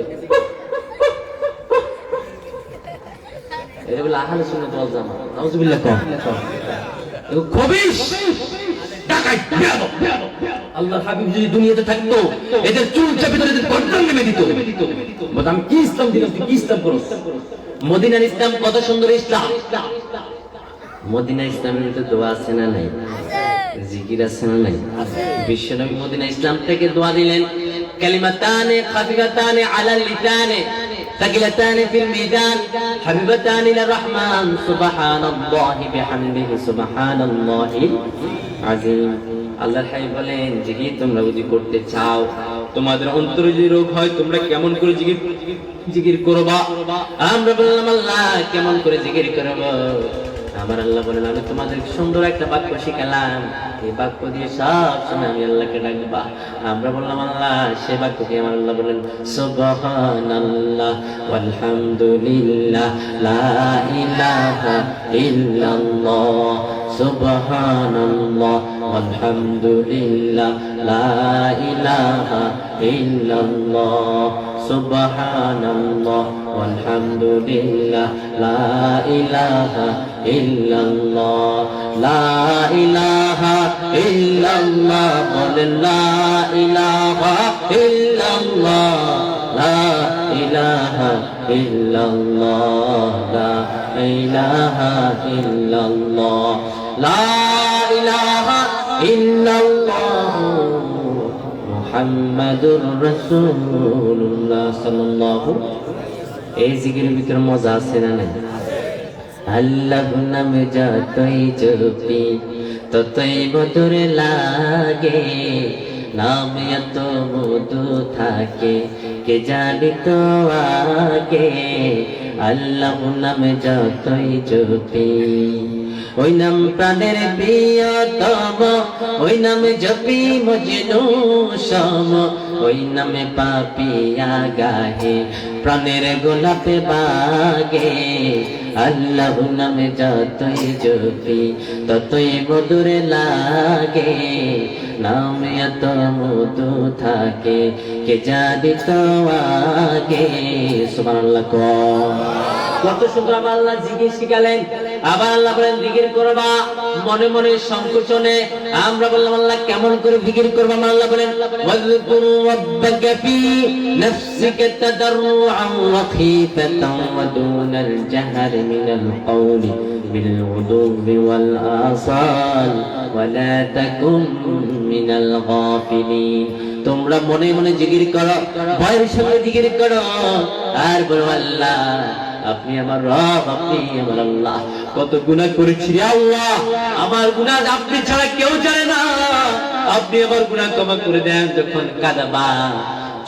এটা বলে আহলে সুন্নাত ওয়াল জামাত। নাউজুবিল্লাহ কম এগুলো খবিশ ডাকাত বেয়াদব। আল্লাহর হাবিব যদি দুনিয়াতে থাকতো এদের চুল চাপে ধরে এদের গর্দান নেমে দিত। বলতো আমি কি ইসলাম দিলাম, তুই কি ইসলাম করছ? মদিনার ইসলাম কত সুন্দর ইসলাম। মদিনা ইসলামের ভিতরে দোয়া আছে না নাই? জিকির আছে না নাই? বিশ্বনবী মদিনা ইসলাম থেকে দোয়া দিলেন, কালিমাতানে খাফিফাতানে আলাল লিসানে ثقلتان في الميزان حبيبتان إلى الرحمن سبحان الله بحمده سبحان الله العظيم আল্লাহর হাবিব বলেন জিকির তোমরা যদি করতে চাও তোমাদের অন্তরে যদি রোগ হয় তোমরা কেমন করে জিকির করবা আমরা বললাম আল্লাহ কেমন করে জিকির করব আমার আল্লাহ বলেন আমি তোমাদের সুন্দর একটা বাক্য শিখালাম এই বাক্য দিয়ে সব সময় আমি আল্লাহকে ডাকবা আমরা বললাম আল্লাহ সেই বাক্য দিয়ে আমার আল্লাহ বলেন সুবহানাল্লাহ ওয়ালহামদুলিল্লাহ লা ইলাহা ইল্লাল্লাহ সুবহানাল্লাহ ওয়ালহামদুলিল্লাহ লা ইলাহা ইল্লাল্লাহ সুবহানাল্লাহ ওয়ালহামদুলিল্লাহ লা ইলাহা ইল্লাল্লাহ লা ইলাহা ইল্লাল্লাহ বলেন লা ইলাহা ইল্লাল্লাহ লা ইলাহা ইল্লাল্লাহ লা ইলাহা ইল্লাল্লাহ লা ইলাহা ইল্লাল্লাহ মুহাম্মাদুর রাসূলুল্লাহ সাল্লাল্লাহু এই জিকিরের ভিতরে মজা আছে না নাই আল্লাহ নাম যতই জপি ততই মধুর লাগে নাম এত মধু থাকে কে জানি তো আগে আল্লাহ নাম যতই জপি ওই নাম প্রাণের প্রিয়তম ওই নামে জপি মজনু সম ওই নামে পাপিয়া গাহে প্রাণের গোলাপে বাগে আল্লাহ নামে যতই জপি ততই মধুর লাগে নাম এত মধু থাকে কে জানি তো আগে সুবহানাল্লাহ কত সুন্দর আমার আল্লাহ জিকির শিখালেন আবার আল্লাহ বলেন জিকির করবা মনে মনে সংকোচনে আমরা বললাম আল্লাহ কেমন করে জিকির করব আল্লাহ বলেন ওয়াযকুর রাব্বাকা ফি নাফসিকা তাদাররুআন ওয়া খিফাতান ওয়া দুনাল জাহরি মিনাল কওলি বিল গুদুবি ওয়াল আসাল ওয়া লা তাকুন মিনাল গাফিলিন তোমরা মনে মনে জিকির করো ভয়ের সঙ্গে জিকির করো আর বলো আল্লাহ আপনি আমার রব আপনি আমার আল্লাহ কত গুনাহ করেছি রে আল্লাহ আমার গুনাহ আপনি ছাড়া কেউ জানে না আপনি আমার গুনাহ ক্ষমা করে দেন যখন কাঁদবা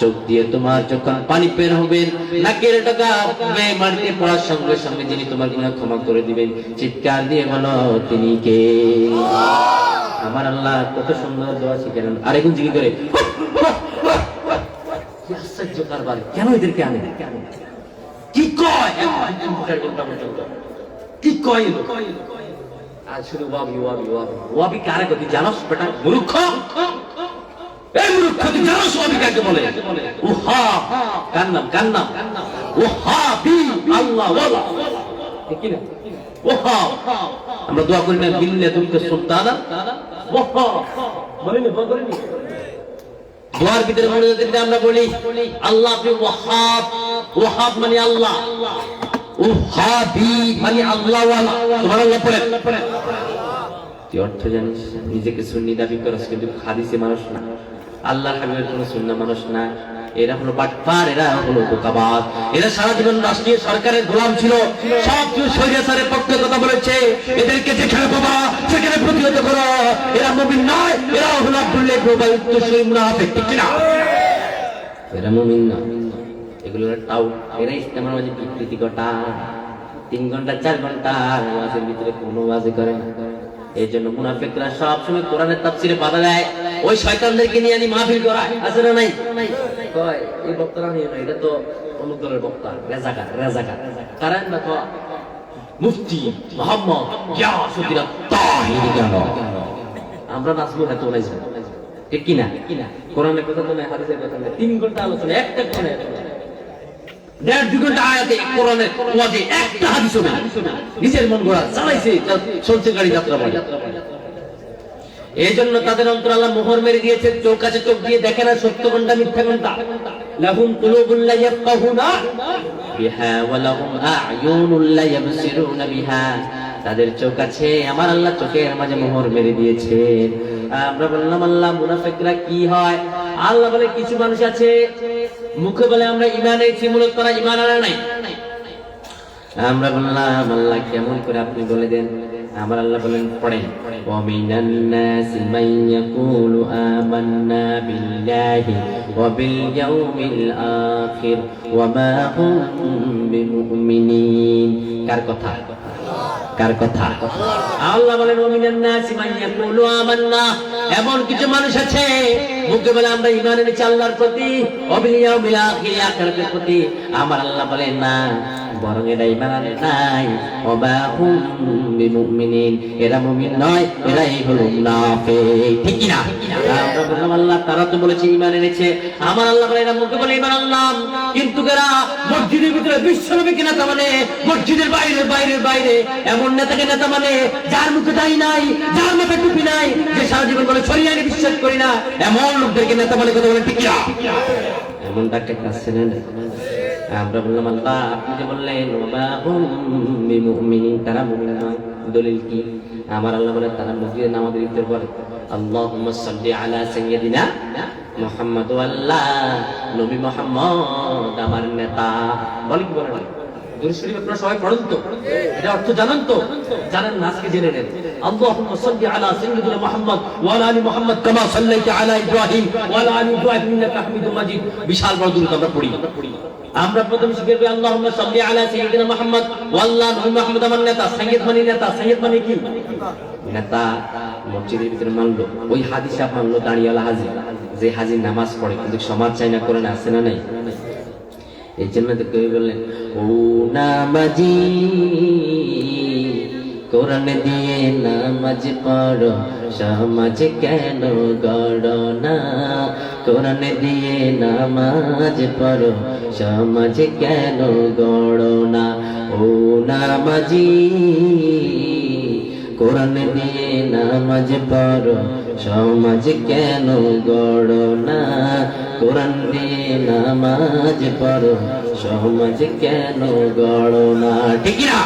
চোখ দিয়ে তোমার যখন পানি বের হবে নাকের টাকা মাটিতে পড়ার সঙ্গে সঙ্গে যিনি তোমার গুনাহ ক্ষমা করে দিবেন চিৎকার দিয়ে বলো তিনি কে আমার আল্লাহ কত সুন্দর দোয়া শিখালেন আরেকজন জিকির করে কি আশ্চর্য কারবার কেন এদেরকে আনে কি কয় কি কয় আজ শুধু ওয়াবি ওয়াবি ওয়াবি ওয়াবি কারে কতি জানোস বেটা মূর্খ এই মূর্খ তুই জানোস ওয়াবি কাকে বলে ওহা কান্নাম ওহাবি আল্লাহ ওয়ালা ঠিক না ওহা আমরা দোয়া করি না বিল্লাহ তুমকে সুলতানা ওহা বলেন বলেন দোয়ার ভিতরে মনোযোগ আমরা বলি আল্লাহ আপনি ওয়াহাব ওয়াহাব মানে আল্লাহ ওহাবি মানে আল্লাহ ওয়ালা সুবহানাল্লাহ পড়েন কি অর্থ জানিস নিজেকে সুন্নি দাবি করছ কিন্তু হাদিসে মানুষ না আল্লাহর হাবিবের কোন সুন্নাহ মানুষ না এরা হলো বাটপার এরা হলো ধোঁকাবাজ এরা সারা জীবন রাষ্ট্রীয় সরকারের গোলাম ছিল সব কিছু শরীয়তের পক্ষে কথা বলেছে এদেরকে যেখানে পাবা সেখানে প্রতিহত করো এরা মুমিন নয় এরা হলো আব্দুল্লাহ ইবনে উবাই তুশরী মুনাফিক ঠিক না এরা মুমিন না এগুলো টাউ এরা ইসলামের মাঝে বিকৃতি ঘটা 3 ঘন্টা 4 ঘন্টা ওয়াজের ভিতরে কোনো ওয়াজ করে না এইজন্য মুনাফিকরা সব সময় কোরআনের তাফসিরে বাধা দেয় ওই শয়তানদেরকে নিয়ে আনি মাহফিল করায় আছে না নাই কয় এই বক্তারা নিয়ে না এটা তো অমুক দলের বক্তা রাজাকার কারণ দেখো মুফতি মুহাম্মদ গিয়াসউদ্দিন তাহিরি কেন আমরা নাচবো এত নাচবো ঠিক কি না কোরআনের কথা তো নাই হাদিসের কথা নাই 3 ঘন্টা আলোচনা একটা কোরআনে 1.5 ঘন্টা আয়াতে কোরআনের ওয়াজে একটা হাদিস না নিজের মন গড়া চালাইছে চলছে গাড়ি যাত্রা বলে এইজন্য তাদের অন্তর আল্লাহ মোহর মেরে দিয়েছে চোখ আছে চোখ দিয়ে দেখে না সত্য কোনটা মিথ্যা কোনটা লাহুম কুলুবুল লা ইয়াফকাহুনা বিহা ওয়া লাহুম আ'য়ুনুল লা ইয়াবসিরুনা বিহা তাদের চোখ আছে, আমার আল্লাহ চোখের মাঝে মোহর মেরে দিয়েছে। আমরা বললাম আল্লাহ মুনাফিকরা কি হয়? আল্লাহ বলে কিছু মানুষ আছে মুখে বলে আমরা ঈমান এনেছি, মূলত তারা ঈমান আনে নাই। আমরা বললাম আল্লাহ কেমন করে আপনি বলে দেন। আমার আল্লাহ বলেন পড়েন, ওয়া মিনান নাসি মান ইয়াকুলু আমান্না বিল্লাহি ওয়া বিল ইয়াউমিল আখির ওয়া মা হুম বিমুমিনিন। কার কথা? কার কথা? আল্লাহ বলেন ওয়া মিনান নাসি মান ইয়াকুলু আমান্না, এমন কিছু মানুষ আছে মুখে বলে আমরা ঈমান এনেছি আল্লাহর প্রতি, ওয়া বিল ইয়াউমিল আখির, আখিরাতের প্রতি। আমার আল্লাহ বলেন না, বরং এরা ঈমান আনে নাই, ওয়া মা হুম বিমুমিনিন, এরা মুমিন নয়, এরাই হলো মুনাফিক। ঠিক কি না? আমরা বললাম আল্লাহ তারা তো বলেছে ঈমান এনেছে। আমার আল্লাহ বলে এরা মুখে বলে ঈমান আনলাম, কিন্তু এরা মসজিদের ভিতরে বিশ্বনবীকে নেতা মানে, মসজিদের বাইরে বাইরে বাইরে এমন নেতাকে নেতা মানে যার মুখে দাড়ি নাই, যার মাথায় টুপি নাই, যে সারা জীবন বলে শরিয়ানি বিশ্বাস করি না, এমন লোকদেরকে নেতা বলে কথা বলেন। ঠিক কি না? এমন ডাক্তার কাছে নেন। আমরা বললাম আল্লাহ আপনি যে বললেন ওয়া হুম বিমুমিনিন, তারা মুমিন নয়, দলিল কি? আমার আল্লাহ বলে তারা মসজিদে নামাজের ভিতর পড়ে আল্লাহুম্মা সাল্লি আলা সাইয়্যিদিনা মুহাম্মদ, আল্লাহ নবী মুহাম্মদ আমার নেতা। বলেন কি বলেন? দুরূদ শরীফ আপনারা সবাই পড়েন তো? এটা অর্থ জানেন তো? জানেন না? আজকে জেনে নেন। আল্লাহুম্মা সাল্লি আলা সাইয়্যিদিনা মুহাম্মদ ওয়া আলা আলি মুহাম্মদ কামা সাল্লাইতা আলা ইব্রাহিম ওয়া আলা আলি ইব্রাহিম ইন্নাকা হামিদুম মাজিদ। বিশাল বড় দরুদ আমরা পড়ি। আমরা প্রথমে শিখে নেব আল্লাহুম্মা সাল্লি আলা সাইয়্যিদিনা মুহাম্মদ ওয়া আল্লাহ নবী মুহাম্মদ আমার নেতা। সাইয়্যিদ মানে নেতা, সাইয়্যিদ মানে কি? নেতা। মসজিদের ভিতরে মানলো, ওই হাদিসা মানলো দাঁড়িয়ালা হাজি, যে হাজি নামাজ পড়ে কিন্তু সমাজ চাই না, কোরআনে আছে না নাই? এই জন্য তো কবি বললেন ও নামাজি কোরআন দিয়ে নামাজ পড়ো, সমাজ কেন গড়ো না? কোরআন দিয়ে নামাজ পড়ো, সমাজ কেন গড়ো না? ও নামাজি কোরআন দিয়ে নামাজ পড়ো, সমাজ কেন গড়ো না? কোরআন দিয়ে নামাজ পড়ো, সমাজ কেন গড়ো না? ঠিক না?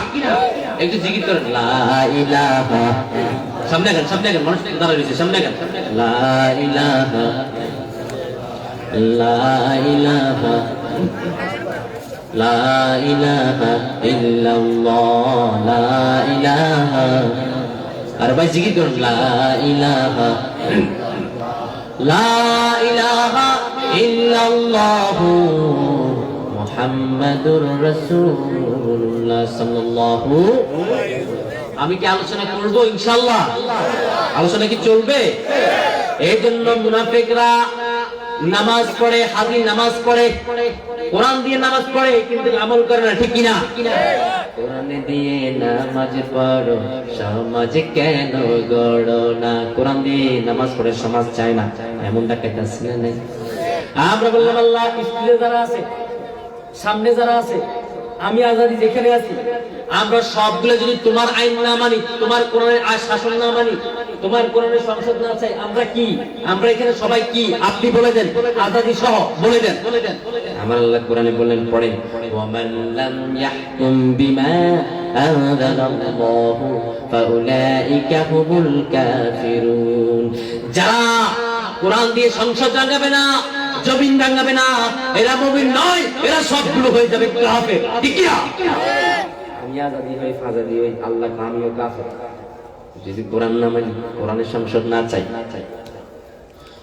একটু জিকির করেন লা ইলাহা, সামনে গান, সামনে গান, মানুষ দাঁড়া রয়েছে, সামনে গান, লা ইলাহা লা ইলাহা লা ইলাহা ইল্লাল্লাহ লা ইলাহা। আর ভাই জিকির করুন লা ইলাহা লা ইলাহা ইল্লাল্লাহ মুহাম্মাদুর রাসূলুল্লাহ সাল্লাল্লাহু। আমি কি আলোচনা করব? ইনশাআল্লাহ আলোচনা কি চলবে? এই জন্য মুনাফিকরা নামাজ পড়ে, হাজি নামাজ পড়ে, কোরআন দিয়ে নামাজ পড়ে কিন্তু আমল করে না। ঠিক কিনা? কোরআন দিয়ে নামাজ পড়ো, সমাজ কেন গড়ো না? কোরআন দিয়ে নামাজ পড়ে সমাজ চায় না, এমনটা কেটে আসলে নেই। আমরা বললাম আল্লাহ স্ত্রীরা যারা আছে, সামনে যারা আছে, আমি আজাদি যেখানে আছি, আমরা সবগুলো যদি তোমার আইন না মানি, তোমার কোরআনের শাসন না মানি, তোমার কোরআনের সংসদ না চাই, আমরা কি? আমরা এখানে সবাই কি? আপনি বলে দেন, আজাদি সহ বলে দেন। আমার আল্লাহ কোরআনে বললেন পড়েন ওয়ামান লাম ইয়াহকুম বিমা আনজালাল্লাহু ফাউলাইকা হুমুল কাফিরুন। যারা কোরআন দিয়ে সংসদ রাঙাবে না, জমিন রাঙাবে না, এরা মুমিন নয়, এরা সবগুলো হয়ে যাবে কাফের। ঠিক কি না? আমি আজাদি হই, ফাজাদি হই, আল্লাহ আমিও কাফের যদি কোরআন না মানি, কোরআনের সংসদ না চাই।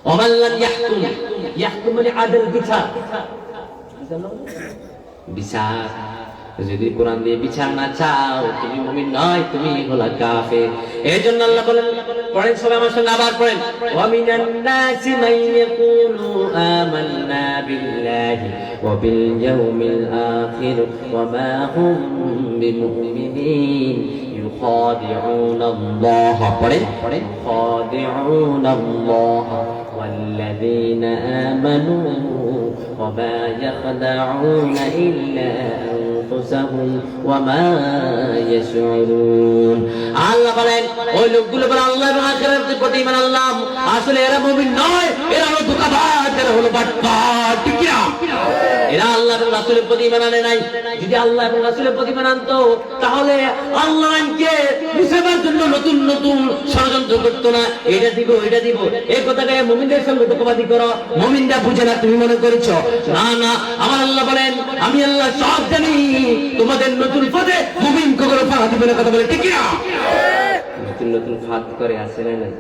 ওয়ামান লাম ইয়াহকুম, ইয়াহকুম মানে আদল, বিচার, বিচার। যদি কোরআন দিয়ে বিচার না চাও, তুমি মুমিন নয়, তুমি হলো কাফের। এজন্য আল্লাহ বলেন, পড়েন সবাই আমার সঙ্গে আবার পড়েন ওয়া মিনান নাসি মান ইয়াকুলু আমান্না বিল্লাহি ওয়া বিল ইয়াউমিল আখির ওয়া মা হুম বিমুমিনিন ইউখাদিউনা আল্লাহ। পড়েন ইউখাদিউনা আল্লাহ ওয়াল্লাযীনা আমানু ওয়া মা ইয়াখদাউনা ইল্লা আনফুসাহুম ওয়া মা ইয়াশউরুন। আল্লাহ বলেন ওই লোকগুলো বলে আল্লাহ এবং আখিরাতের প্রতি ঈমান আনলাম, আসলে এরা মুমিন নয়, এরা হলো ধোঁকাবাজ, এরা হলো বাটপার। ঠিক কি না? এরা আল্লাহ এবং রাসূলের প্রতি ঈমান আনে নাই। যদি আল্লাহ এবং রাসূলের প্রতি ঈমান আনতো তাহলে আল্লাহকে মুসাবার জন্য নতুন নতুন ষড়যন্ত্র করতো না। এটা দিব এটা দিব এই কথাটা মুমিনদের সঙ্গে ধোঁকাবাজি করো, মুমিনরা বুঝে না, তুমি মনে করেছো। না না, আমার আল্লাহ বলেন আমি আল্লাহ সব জানি, তোমাদের নতুন পথে মুমিন কখনো পা দিবে না। কথা বলে ঠিক না? নতুন নতুন ফাঁদ করে আসে না নাই,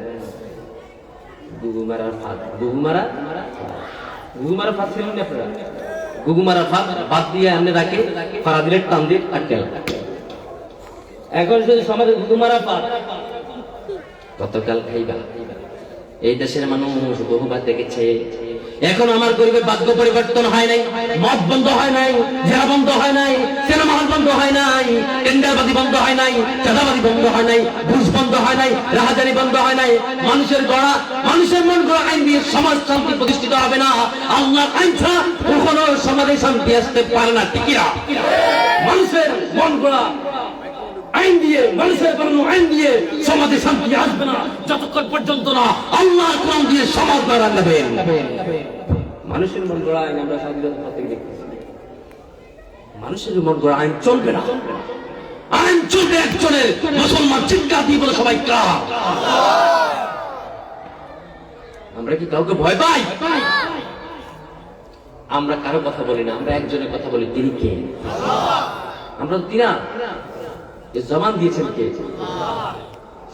গুগুমারার ফাঁদ, গুগুমারা ফাঁদ ছিলেন না আপনারা? গুগুমারা ফাঁদ দিয়ে আপনি রাখে ফাড়া দিলে টান দিয়ে আটকে। এখন যদি সমাজে গুগুমারা ফাঁদ কতকাল খাইবা? এই দেশের মানুষ বহুবার দেখেছে। এখন আমার গরিবের ভাগ্য পরিবর্তন হয় নাই, মদ বন্ধ হয় নাই, জেলা বন্ধ হয় নাই, সিনেমা হল বন্ধ হয় নাই, টেন্ডারবাজি বন্ধ হয় নাই, চাঁদাবাজি বন্ধ হয় নাই, ঘুষ বন্ধ হয় নাই, রাহাজানি বন্ধ হয় নাই। মানুষের গড়া, মানুষের মন গড়া আইন দিয়ে সমাজ শান্তি প্রতিষ্ঠিত হবে না। আল্লাহর আইন ছাড়া কখনো সমাজে শান্তি আসতে পারে না। ঠিক না? মানুষের মন গড়া আইন দিয়ে, মানুষের বানানো আইন দিয়ে সমাজে শান্তি আসবে না যতক্ষণ পর্যন্ত না আল্লাহর কোরআন দিয়ে সমাজ বানাবেন। মানুষের মন গড়া আইন আমরা স্বাধীনতা প্রত্যেক দেখতেছি। মানুষের মন গড়া আইন চলবে না। আইন চলবে একজনের, মুসলমান চিৎকার দিয়ে বলে সবাই কা। আমরা কি কাউকে ভয় পাই? আমরা কারো কথা বলি না, আমরা একজনের কথা বলি। তিনি কে? আমরা তিনা জবান দিয়েছেন কে?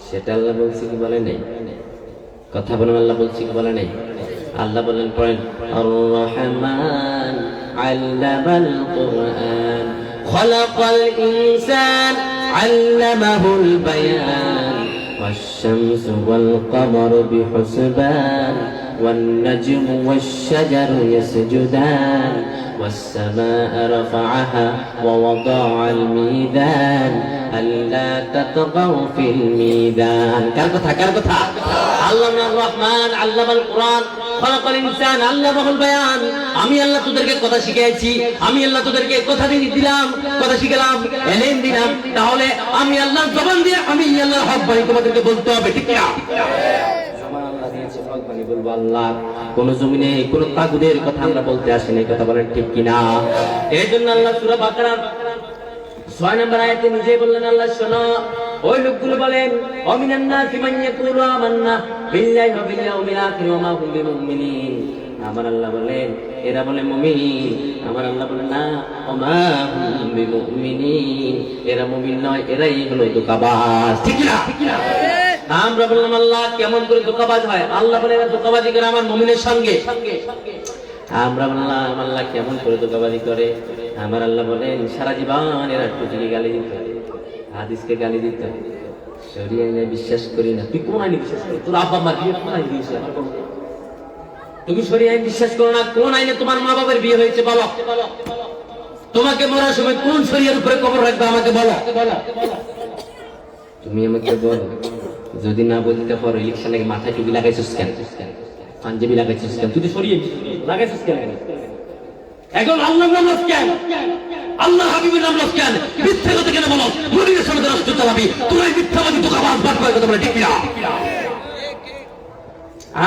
সেটা আল্লাহ বলছে কি বলে নেই? কথা বলেন, আল্লাহ বলছে কি বলে নেই? আল্লাহ বলেন পড়েন, আর রহমান আল্লামাল কুরআন খালাকাল ইনসান আল্লামাহুল বায়ান والشمس والقمر بحسبان والنجم والشجر يسجدان والسماء رفعها ووضع الميزان ألا تطغوا في الميزان. কার কথা? আল্লাহ রহমান আল্লামাল কুরআন খালাকাল ইনসান আল্লামাহুল বায়ান। আমি আল্লাহ তোদেরকে কথা শিখিয়েছি, আমি আল্লাহ তোদেরকে কথা দিলাম, কথা শিখালাম, এলেম দিলাম। তাহলে আমি আল্লাহ জবান দিয়ে আমি আল্লাহর হক বাণী তোমাদেরকে বলতে হবে। ঠিক না? আমার আল্লাহ দিয়েছে হক বাণী বলবো। আল্লাহ কোন জমিনে কোন তাগুদের কথা আমরা বলতে আসি না। কথা বলেন ঠিক কিনা? এই জন্য আল্লাহ সূরা বাকারার 6 নম্বর আয়াতে নিজেই বললেন, আল্লাহ শোনো, ওই লোকগুলো বলেন অমিনান নাসি মান ইয়াকুলু আমান্না বিল্লাহি ওয়া বিল ইয়াউমিল আখির ওয়া মা হুম বিমুমিনিন। আমার আল্লাহ বলেন এরা বলে মুমিন। আমার আল্লাহ বলেন না, ওয়া মা হুম বিমুমিনিন, এরা মুমিন নয়, এরাই হলো ধোঁকাবাজ। ঠিক না? আমরা বললাম আল্লাহ কেমন করে ধোঁকাবাজ হয়? আল্লাহ বলে এরা ধোঁকাবাজি করে আমার মুমিনের সঙ্গে। আমরা বললাম আল্লাহ কেমন করে ধোঁকাবাজি করে? আমার আল্লাহ বলেন সারা জীবন এরা টুটিকে গালি দিত, হাদিসকে গালি দিত, শরীয়ত আইনে বিশ্বাস করি না। তুই কোন আইনে বিশ্বাস করি? তোর আব্বা মা বিয়ে কোন আইনে দিয়েছে? তুমি শরীয়ত আইন বিশ্বাস করো না? কোন আইনে তোমার মা বাবার বিয়ে হয়েছে বলো? তোমাকে মরার সময় কোন শরীয়তের উপরে কবর রাখবে আমাকে বলো? তুমি আমাকে বলো। যদি না বলতে পারো ইলেকশনে মাথায় টুপি লাগাইছিস কেন? পাঞ্জাবি লাগাইছিস কেন? তুই তো শরীয়ত লাগাইছিস কেন? এখন আল্লাহর নাম লস কেন? আল্লাহ হাবিবের নাম লস কেন? মিথ্যা কথা কেন বলো? মুমিনের সামনে রাষ্ট্র চালাবি, তোরাই মিথ্যাবাদী ধোঁকাবাজ বাটপার কথা বলে। ঠিক না?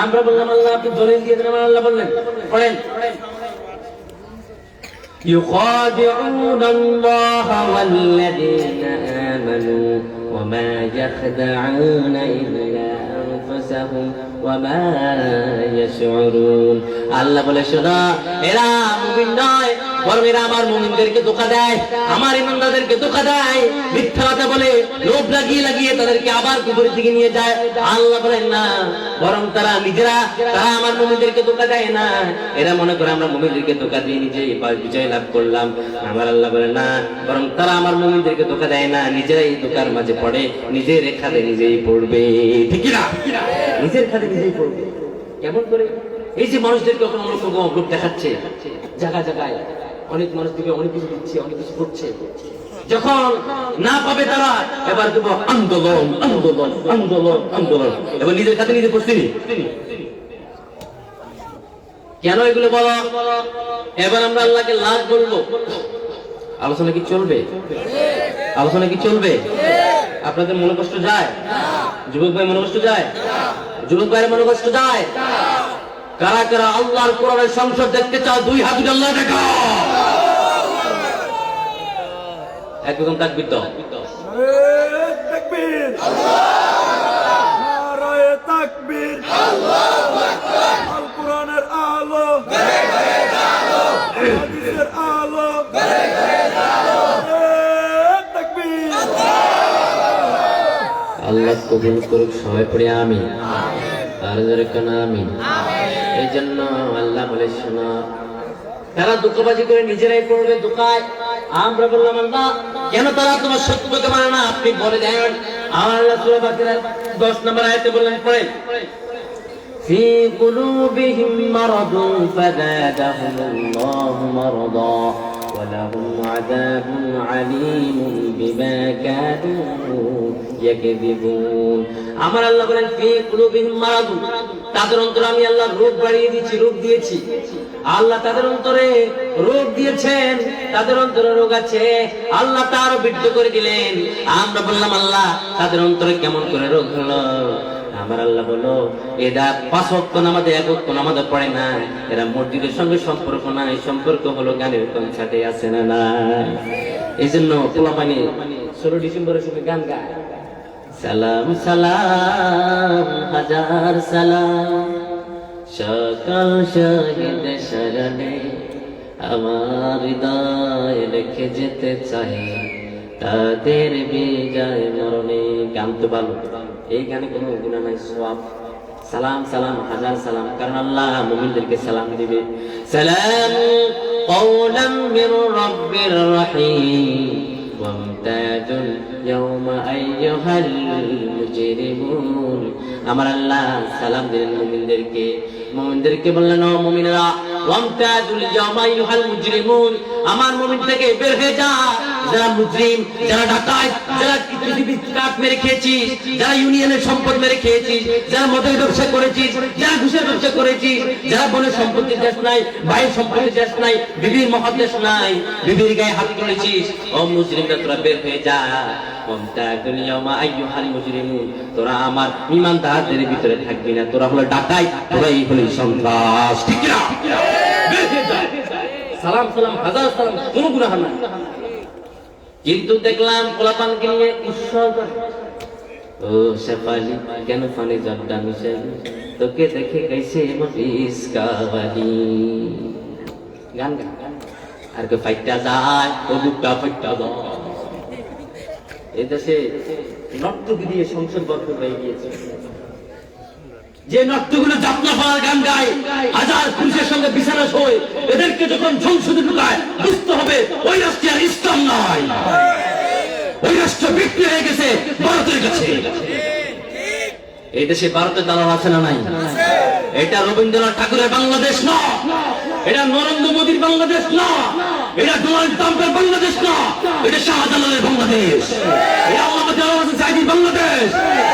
আমরা বললাম আল্লাহ আপনি দলিল দিয়ে দেন। আমার আল্লাহ বললেন পড়েন, يخادعون الله والذين آمنوا وما يخدعون إلا أنفسهم وما يشعرون. আল্লাহ বলে শোনো, এরা মুমিন নয়, বরং এরা আমার মুমিনদেরকে ধোঁকা দেয়, আমার ইমানদারদেরকে ধোঁকা দেয়, মিথ্যা কথা বলে, লোভ লাগিয়ে তাদেরকে আবার কুফরের দিকে নিয়ে যায়। আল্লাহ বলেন না, বরং তারা নিজেরা আমার মুমিনদেরকে ধোঁকা দেয় না। এরা মনে করে আমরা মুমিনদেরকে ধোঁকা দিয়ে নিজেই বিজয় লাভ করলাম। আমার আল্লাহ বলেন না, বরং তারা আমার মুমিনদেরকে ধোঁকা দেয় না, নিজেরাই ধোঁকার মাঝে পড়ে, নিজের খাতে নিজেই পড়বে। ঠিক না? নিজের খাতে নিজেই পড়বে। কেমন করে? এই যে মানুষদেরকে লোক দেখাচ্ছে জায়গায়, অনেক মানুষ থেকে অনেক কিছু দিচ্ছে, অনেক কিছু করছে, যখন না পাবে তারা এবার দেবো আন্দোলন আন্দোলন আন্দোলন আন্দোলন। এবার নিজের খাতে নিজে করছি। কেন এগুলো বলো? এবার আমরা আল্লাহকে লাখ বলবো। আলোচনা কি চলবে? আলোচনা কি চলবে? আপনাদের মনে কষ্ট যায়? যুবক ভাই মনে কষ্ট যায়? যুবক ভাইয়ের মনে কষ্ট যায়? কারা কারা আল্লাহর কোরআনের সংসদ দেখতে চাও? দুই হাত তুলে আল্লাহ দেখাও। একদম তাকবীর দাও। তাকবীর, নারায়ে তাকবীর, আল্লাহু আকবার। আল কোরআনের আলো, হাদিসের আলো, তাকবীর। আল্লাহ কবুল করুক, সবাই পড়ে আমিন। আর যারা কানা আমিন। এই জন্য আল্লাহ বলে শোনা, তারা দুঃখবাজি করে নিজেরাই পড়বে দুঃখায়। আমরা বললাম আল্লাহ কেন তারা তোমার সত্যকে মানে না? আপনি বলে দেন। আমার আল্লাহ সূরা বাকারার 10 নম্বর আয়াতে বললেন, পড়েন, في قلوبهم مرض فزادهم الله مرضا ولهم عذاب عليم بما كانوا يكذبون। আমার আল্লাহ বলেন ফি কুলুবিহিম মারাদ, তাদের অন্তরে আমি আল্লাহ রোগ বাড়িয়ে দিয়েছি, রোগ দিয়েছি। আল্লাহ তাদের অন্তরে রোগ দিয়েছেন, তাদের অন্তরে রোগ আছে, আল্লাহ তারও বৃদ্ধ করে দিলেন। আমরা বললাম আল্লাহ তাদের অন্তরে কেমন করে রোগ হলো? আমার আল্লাহ বলো, এরা 5 ওয়াক্ত নামাজে 1 ওয়াক্ত নামাজে পড়ে না, এরা মসজিদের সঙ্গে সম্পর্ক নাই, সম্পর্ক হলো গানের কনসার্টে আছে না না। এই জন্য পোলাপানি 16 ডিসেম্বরের সময় গান গায়, সালাম সালাম হাজার সালাম সকাল শহীদ শরণে আমার হৃদয় রেখে যেতে চাই তাদের বিজয় মরণে। গান তো ভালো, এই গানে কোনো গুনাহ নাই, সওয়াব। সালাম সালাম হাজার সালাম, কারণ আল্লাহ মুমিনদেরকে সালাম দিবে। সালাম কওলাম মির রাব্বির রহিম ওয়ামতাজুল ইয়াওমা আইয়ুহাল মুজরিমুন। আমার আল্লাহ সালাম দিলেন মুমিনদেরকে। মুমিনদেরকে বললেন, ও মুমিনরা, ওয়ামতাজুল ইয়াওমা আইয়ুহাল মুজরিমুন, আমার মুমিন থেকে বের হয়ে যা। যারা মুজরিম, যারা ডাকাত, যারা পৃথিবীর কাঠ মেরে খেয়েছিস, যারা ইউনিয়নের সম্পদ মেরে খেয়েছিস, যারা মদের ব্যবসা করেছিস, যারা ঘুষের ব্যবসা করেছিস, যারা বনের সম্পত্তির দেশ নাই, ভাইয়ের সম্পত্তির দেশ নাই, বিবির মহাদেশ নাই, বিবির গায়ে হাত তুলেছিস, ও মুজরিমরা তোরা বের হয়ে যা। তোরা আমার ঈমানদারদের ভিতরে থাকবি না, তোরা হলো ডাকাত, তোরাই হলো সন্ত্রাস। ঠিক না? বের হয়ে যা। সালাম সালাম হাজার সালাম, কোনো গুনাহ নাই। কিন্তু দেখলাম পোলাপানকে নিয়ে উৎসর্গ, ও শেফালি কেন ফানি জর্দা মিশালি, তোকে দেখে গেছে মরিসকাওয়ালি। গান গান আর কে ফাইটটা যায়, ও বুকটা ফাইটটা যায়। এই দেশে নর্তকী দিয়ে সংসদ বদ্ধ হয়ে গিয়েছে। যে নর্তকীগুলো যাত্রা পাড়ার গান গায়, হাজার পুরুষের সঙ্গে বিছানা শোয়, এদেরকে যখন সংসদে ঢুকায় বুঝতে হবে ওই রাষ্ট্রে আর ইসলাম নাই, ওই রাষ্ট্র বিক্রি হয়ে গেছে ভারতের কাছে। এই দেশে ভারতের দালাল আছে না নাই? এটা রবীন্দ্রনাথ ঠাকুরের বাংলাদেশ না, এটা নরেন্দ্র মোদীর বাংলাদেশ না, এটা ডোনাল্ড ট্রাম্পের বাংলাদেশ না, এটা শাহজালালের বাংলাদেশ, এটা আল্লামা জালাল হোসেন সাঈদীর বাংলাদেশ,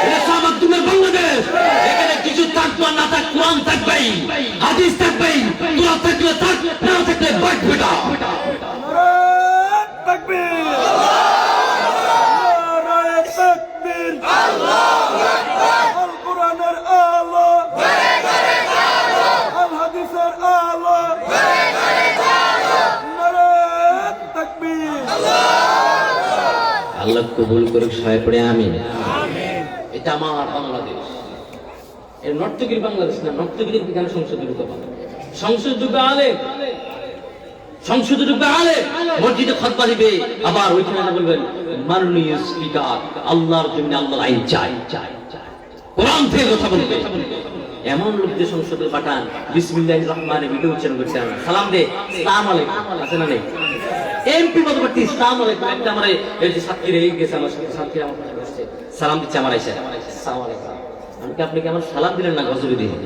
এটা শাহ মাকদুমের বাংলাদেশ। এখানে কিছু থাকবে না থাক, কোরআন থাকবেই, হাদিস থাকবেই, তোরা থাকলে থাক, না থাকলে বাদ বেটা। তাকবীর, নারায়ে তাকবীর, আল্লাহু আকবার। আল কোরআনের আলো, ঘরে ঘরে আলো, আল হাদিসের আলো, ঘরে ঘরে আলো, নারায়ে তাকবীর। আল্লাহ কবুল করুক, সবাই পড়ে আমিন। এটা আমার বাংলাদেশ, এর নর্তকীর বাংলাদেশ না। নর্তকীদের বিধানে সংসদে ঢুকবে, সংসদ ঢুকবে আলেম, সংসদে ঢুকবে আলেম, মসজিদে খুতবা দিবে, আবার ওইখানে বলবেন মাননীয় স্পিকার, আল্লাহর জন্য আল্লাহর আইন চাই, কোরআন থেকে কথা বলবে। এমন লোকদের সংসদে পাঠান, বিসমিল্লাহির রহমানির রহিম উচ্চারণ করছে, সালাম দে, আসসালামু আলাইকুম, আছে না নেই? এমপি পদপ্রার্থী আসসালামু আলাইকুম, একটা আমার এই যে সাক্ষী রেগে গেছে, আমার সাথে সাক্ষী আমার কাছে বসছে, সালাম দিচ্ছে আমার আয়েশা, আসসালামু আলাইকুম। আমি কি আপনি কি আমার সালাম দিলেন না গজবে দিলেন?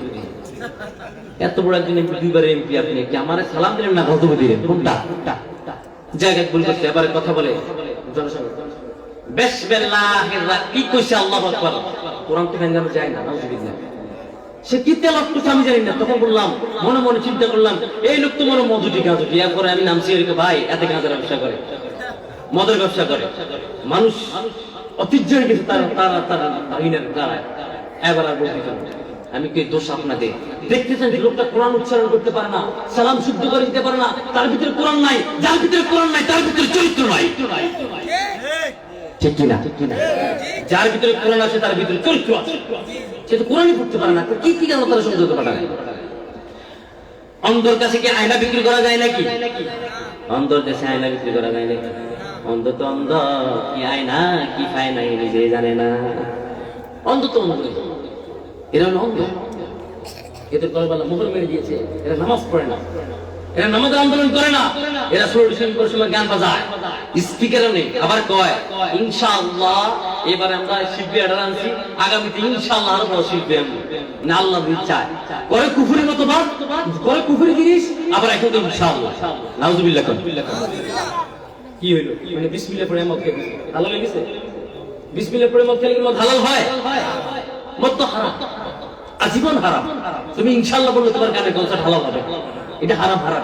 এত বড় একজন এমপি, 2 বার এমপি, আপনি কি আমার সালাম দিলেন না গজবে দিলেন? কোনটা জায়গায় ভুল করছে, এবারে কথা বলে জনসংখ্যা বিসমিল্লাহির রাহমানির কি কইছে আল্লাহু আকবার, কোরআন তো ভেঙে যায় না, নাউজুবিল্লাহ। সে কি তেলাওয়াত করছে আমি জানি না। তখন বললাম, মনে মনে চিন্তা করলাম, এই লোক তো মনে মধুটি গাঁজুটি। এরপরে আমি নামছি, এরকম ভাই এতে গাঁজার ব্যবসা করে, মদের ব্যবসা করে, মানুষ ঐতিহ্য হয়ে গেছে তার তার তার আইনের দ্বারা। এবার আর বলতে আমি কি দোষ আপনাদের? দেখতেছেন যে লোকটা কোরআন উচ্চারণ করতে পারে না, সালাম শুদ্ধ করে দিতে পারে না, তার ভিতরে কোরআন নাই। যার ভিতরে কোরআন নাই তার ভিতরে চরিত্র নাই, ঠিক কিনা? যার ভিতরে কোরআন আছে তার ভিতরে চরিত্র আছে। সে তো কোরআনই পড়তে পারে না, কি কি কেন তারা সমঝোতা পাঠায়? অন্ধর কাছে কি আয়না বিক্রি করা যায় নাকি? অন্ধর দেশে আয়না বিক্রি করা যায় নাকি? অন্ধ তো অন্ধ, কি আয়না কি খায় না নিজে জানে না। অন্ধ তো অন্ধ, এরা হলো অন্ধ। এদের গলাবালা মোহর মেরে দিয়েছে, এরা নামাজ পড়ে না, এরা নামাজের আন্দোলন করে না, এরা সময় গান বাজায়, স্পিকারে নেই, আবার কয় ইনশাআল্লাহ এবারে আমরা শিল্পী অর্ডার আনছি, আগামীতে ইনশাআল্লাহ আরো বড় শিল্পী আনবো না, আল্লাহ চায়। করে কুফুরি মতো বাদ, করে কুফুরি জিনিস, আবার এখন তো ইনশাআল্লাহ। নাউজুবিল্লাহ। কি হইলো? মানে বিসমিল্লাহ পড়ে মদ খেয়ে ভালো লেগেছে? বিসমিল্লাহ পড়ে মদ খেলে কি মদ হালাল হয়? মদ তো হারাম, আজীবন হারাম। তুমি ইনশাআল্লাহ বললে তোমার কানে কনসার্ট হালাল হবে, এটা হারাম হারাম।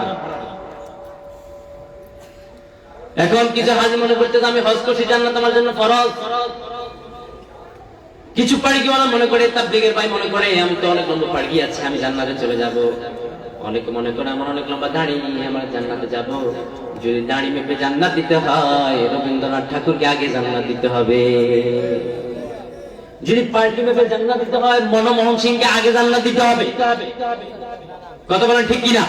এখন কিছু হাজি মনে করতে আমি হজ করছি, জান্নাত আমার জন্য ফরজ। কিছু পাড়িওয়ালা মনে করে, তাবলীগের ভাই মনে করে আমি তো অনেক লম্বা পাড়ি আছে, আমি জান্নাতে চলে যাব। অনেকে মনে করে আমার অনেক লম্বা দাড়ি, আমার জান্নাতে যাব। যদি দাড়ি মেপে জান্নাত দিতে হয়, রবীন্দ্রনাথ ঠাকুরকে আগে জান্নাত দিতে হবে। যদি পার্টি মেপে জান্নাত দিতে হয়, মনমোহন সিংকে আগে জান্নাত দিতে হবে। কথা বলেন ঠিক কিনা?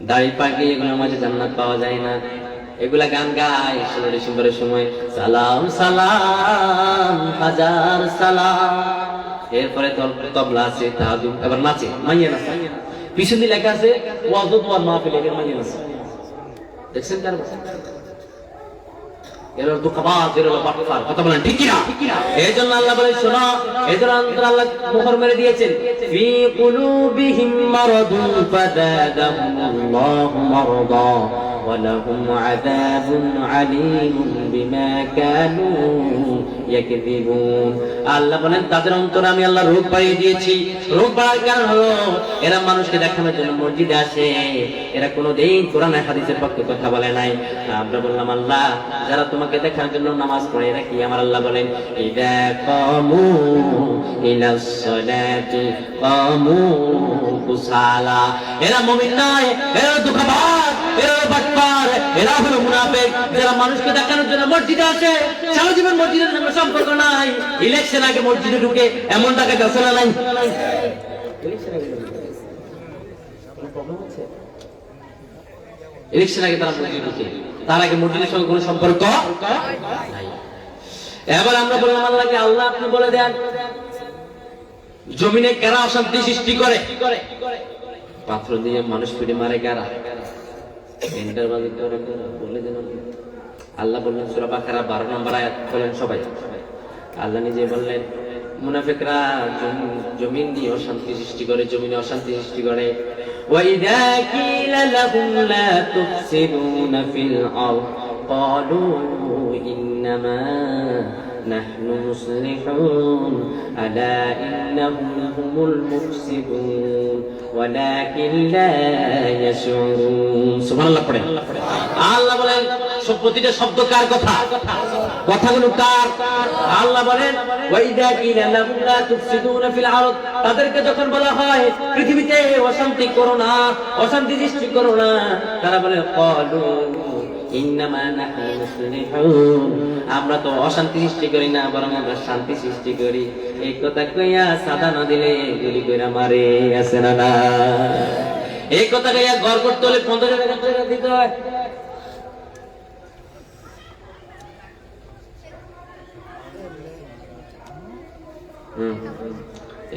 দাড়ি পাকে এগুলোর মাঝে জান্নাত পাওয়া যায় না। এগুলা গান গায় 16 ডিসেম্বরের সময়, সালাম সালাম হাজার সালাম। এরপরে তবলা আছে, তাহাজুদ, এবার নাচে, মাইয়া নাচে। পিছন দিয়ে লেখা আছে ওয়াজ ওয়ার মাহফিল, এর মাইয়া নাচে। দেখছেন কার? এর দুঃখবাজ, এর বাটফার। কথা বলেন ঠিক কিনা? এই জন্য আল্লাহ বলে শোনো, এই জন্য আল্লাহ মোহর মেরে দিয়েছেন, ফি কুলুবিহিম মারাদুন ফাযাদাহুমুল্লাহু মারাদা ওয়া লাহুম আযাবুন আলীমুন বিমা কানু ইয়াকযিবুন। আল্লাহ বলেন তাদের অন্তরে আমি আল্লাহ রোগ বাড়িয়ে দিয়েছি। রোগ বাড়ার কারণ হলো এরা মানুষকে দেখানোর জন্য মসজিদে আসে, এরা কোনোদিন কোরআন হাদিসের পক্ষে কথা বলে নাই। আমরা বললাম আল্লাহ যারা তোমাকে দেখার জন্য নামাজ পড়ে এরা কি? আমার আল্লাহ বলেন ইদা কামু ইলাস সালাতি কামু কুসালা। এরা মুমিন নয়, এরা দুঃখবাজ, এরা বাটপার, এরা হলো মুনাফিক। যারা মানুষকে দেখানোর জন্য মসজিদে আসে, সারা জীবন মসজিদের সঙ্গে সম্পর্ক নাই, ইলেকশন আগে মসজিদে ঢুকে এমন টাকা গেছে না নাই? ইলেকশন আগে তারা মসজিদে ঢুকে, তার আগে মসজিদের সঙ্গে কোনো সম্পর্ক নাই। এবার আমরা বললাম আল্লাহকে, আল্লাহ আপনি বলে দেন জমিনে কারা অশান্তি সৃষ্টি করে? পাথর দিয়ে মানুষ পিটে মারে কারা? এন্টারবাজি করে বলে দেন। আল্লাহ বললেন সূরা বাকারা 12 নম্বর আয়াত, বলেন সবাই। আল্লাহ নিজে বললেন মুনাফিকরা জমিন দিয়ে অশান্তি সৃষ্টি করে, জমিনে অশান্তি সৃষ্টি করে। ওয়াইদা কিলা লাহুম লা তুফসিদুনা ফিল আরদ ক্বালু ইন্নামা নাহনু মুসলিহুন আলা ইন্নাহুম হুমুল মুফসিদুন ওয়ালাকিন লা ইয়াশউরুন। সুবহানাল্লাহ পড়ে। আল্লাহ বলেন সব প্রতিটা শব্দ কার কথা? কথাগুলো কার? আল্লাহ বলেন ওয়াইদা কিলা লাহুম লা তুফসিদুনা ফিল আরদ, তাদেরকে যখন বলা হয় পৃথিবীতে অশান্তি করো না, অশান্তি সৃষ্টি করো না, তারা বলে ক্বালু ইন্নামা নাহনু মুসলিহুন, আমরা তো অশান্তি সৃষ্টি করি না, বরং আমরা শান্তি সৃষ্টি করি। এই কথা কইয়া সাদা না দিলে গুলি কইরা মারে, আছে না না? এই কথা কইয়া ঘর করতে হলে 15,000 টাকা দিতে হয়।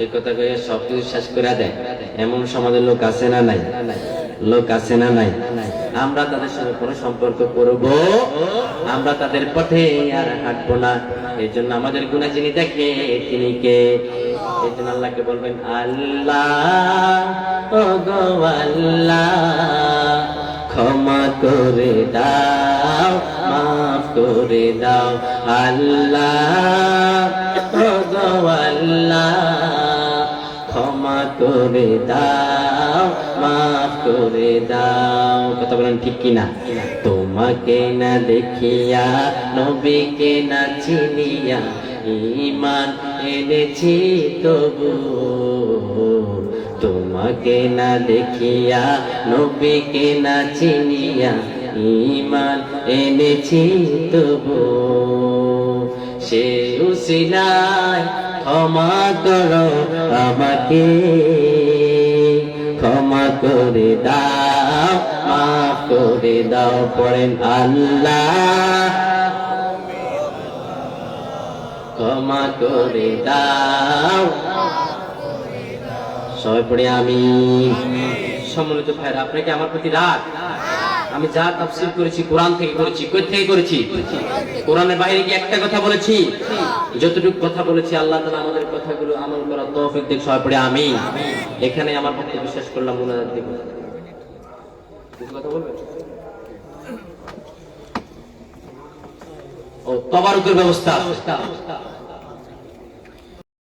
এই কথা কইয়া সবকিছু শেষ করে দেয় এমন সমাজের লোক আছে না নাই? লোক আছে না নাই? আমরা তাদের সঙ্গে কোনো সম্পর্ক করব, আমরা তাদের পথে আর হাঁটবো না। এই জন্য আমাদের গুনাহ যিনি দেখে তিনি কে? এই জন্য আল্লাহকে বলবেন আল্লাহ, ও গো আল্লাহ ক্ষমা করে দাও, মাফ করে দাও। আল্লাহ, ও গো আল্লাহ ক্ষমা করে দাও, মাফ করে দাও। কথা বলেন ঠিক কিনা? তোমাকে না দেখিয়া, নবীকে না চিনিয়া, ঈমান এনেছি তবু তোমাকে না দেখিয়া নবীকে না চিনিয়া ঈমান এনেছি তবু সে উসিলায় ক্ষমা করো আমাকে ক্ষমা করে দাও মাফ করে দাও পড়েন আল্লাহ ক্ষমা করে দাও সবাই পড়ে আমি সম্মানিত ভাইরা আপনাকে আমার প্রতি রাগ আমি যা তাফসীর করেছি কোরআন থেকে করেছি কই থেকে করেছি কোরআনের বাইরে কি একটা কথা বলেছি যতটুকু কথা বলেছি আল্লাহ তাআলা আমাদের কথাগুলো আমল করার তৌফিক দিক সবাই পড়ে আমি এখানে আমার পক্ষে বিশ্বাস করলাম মুনাজাত দিব কিছু কথা বলবেন ও তবারুকের ব্যবস্থা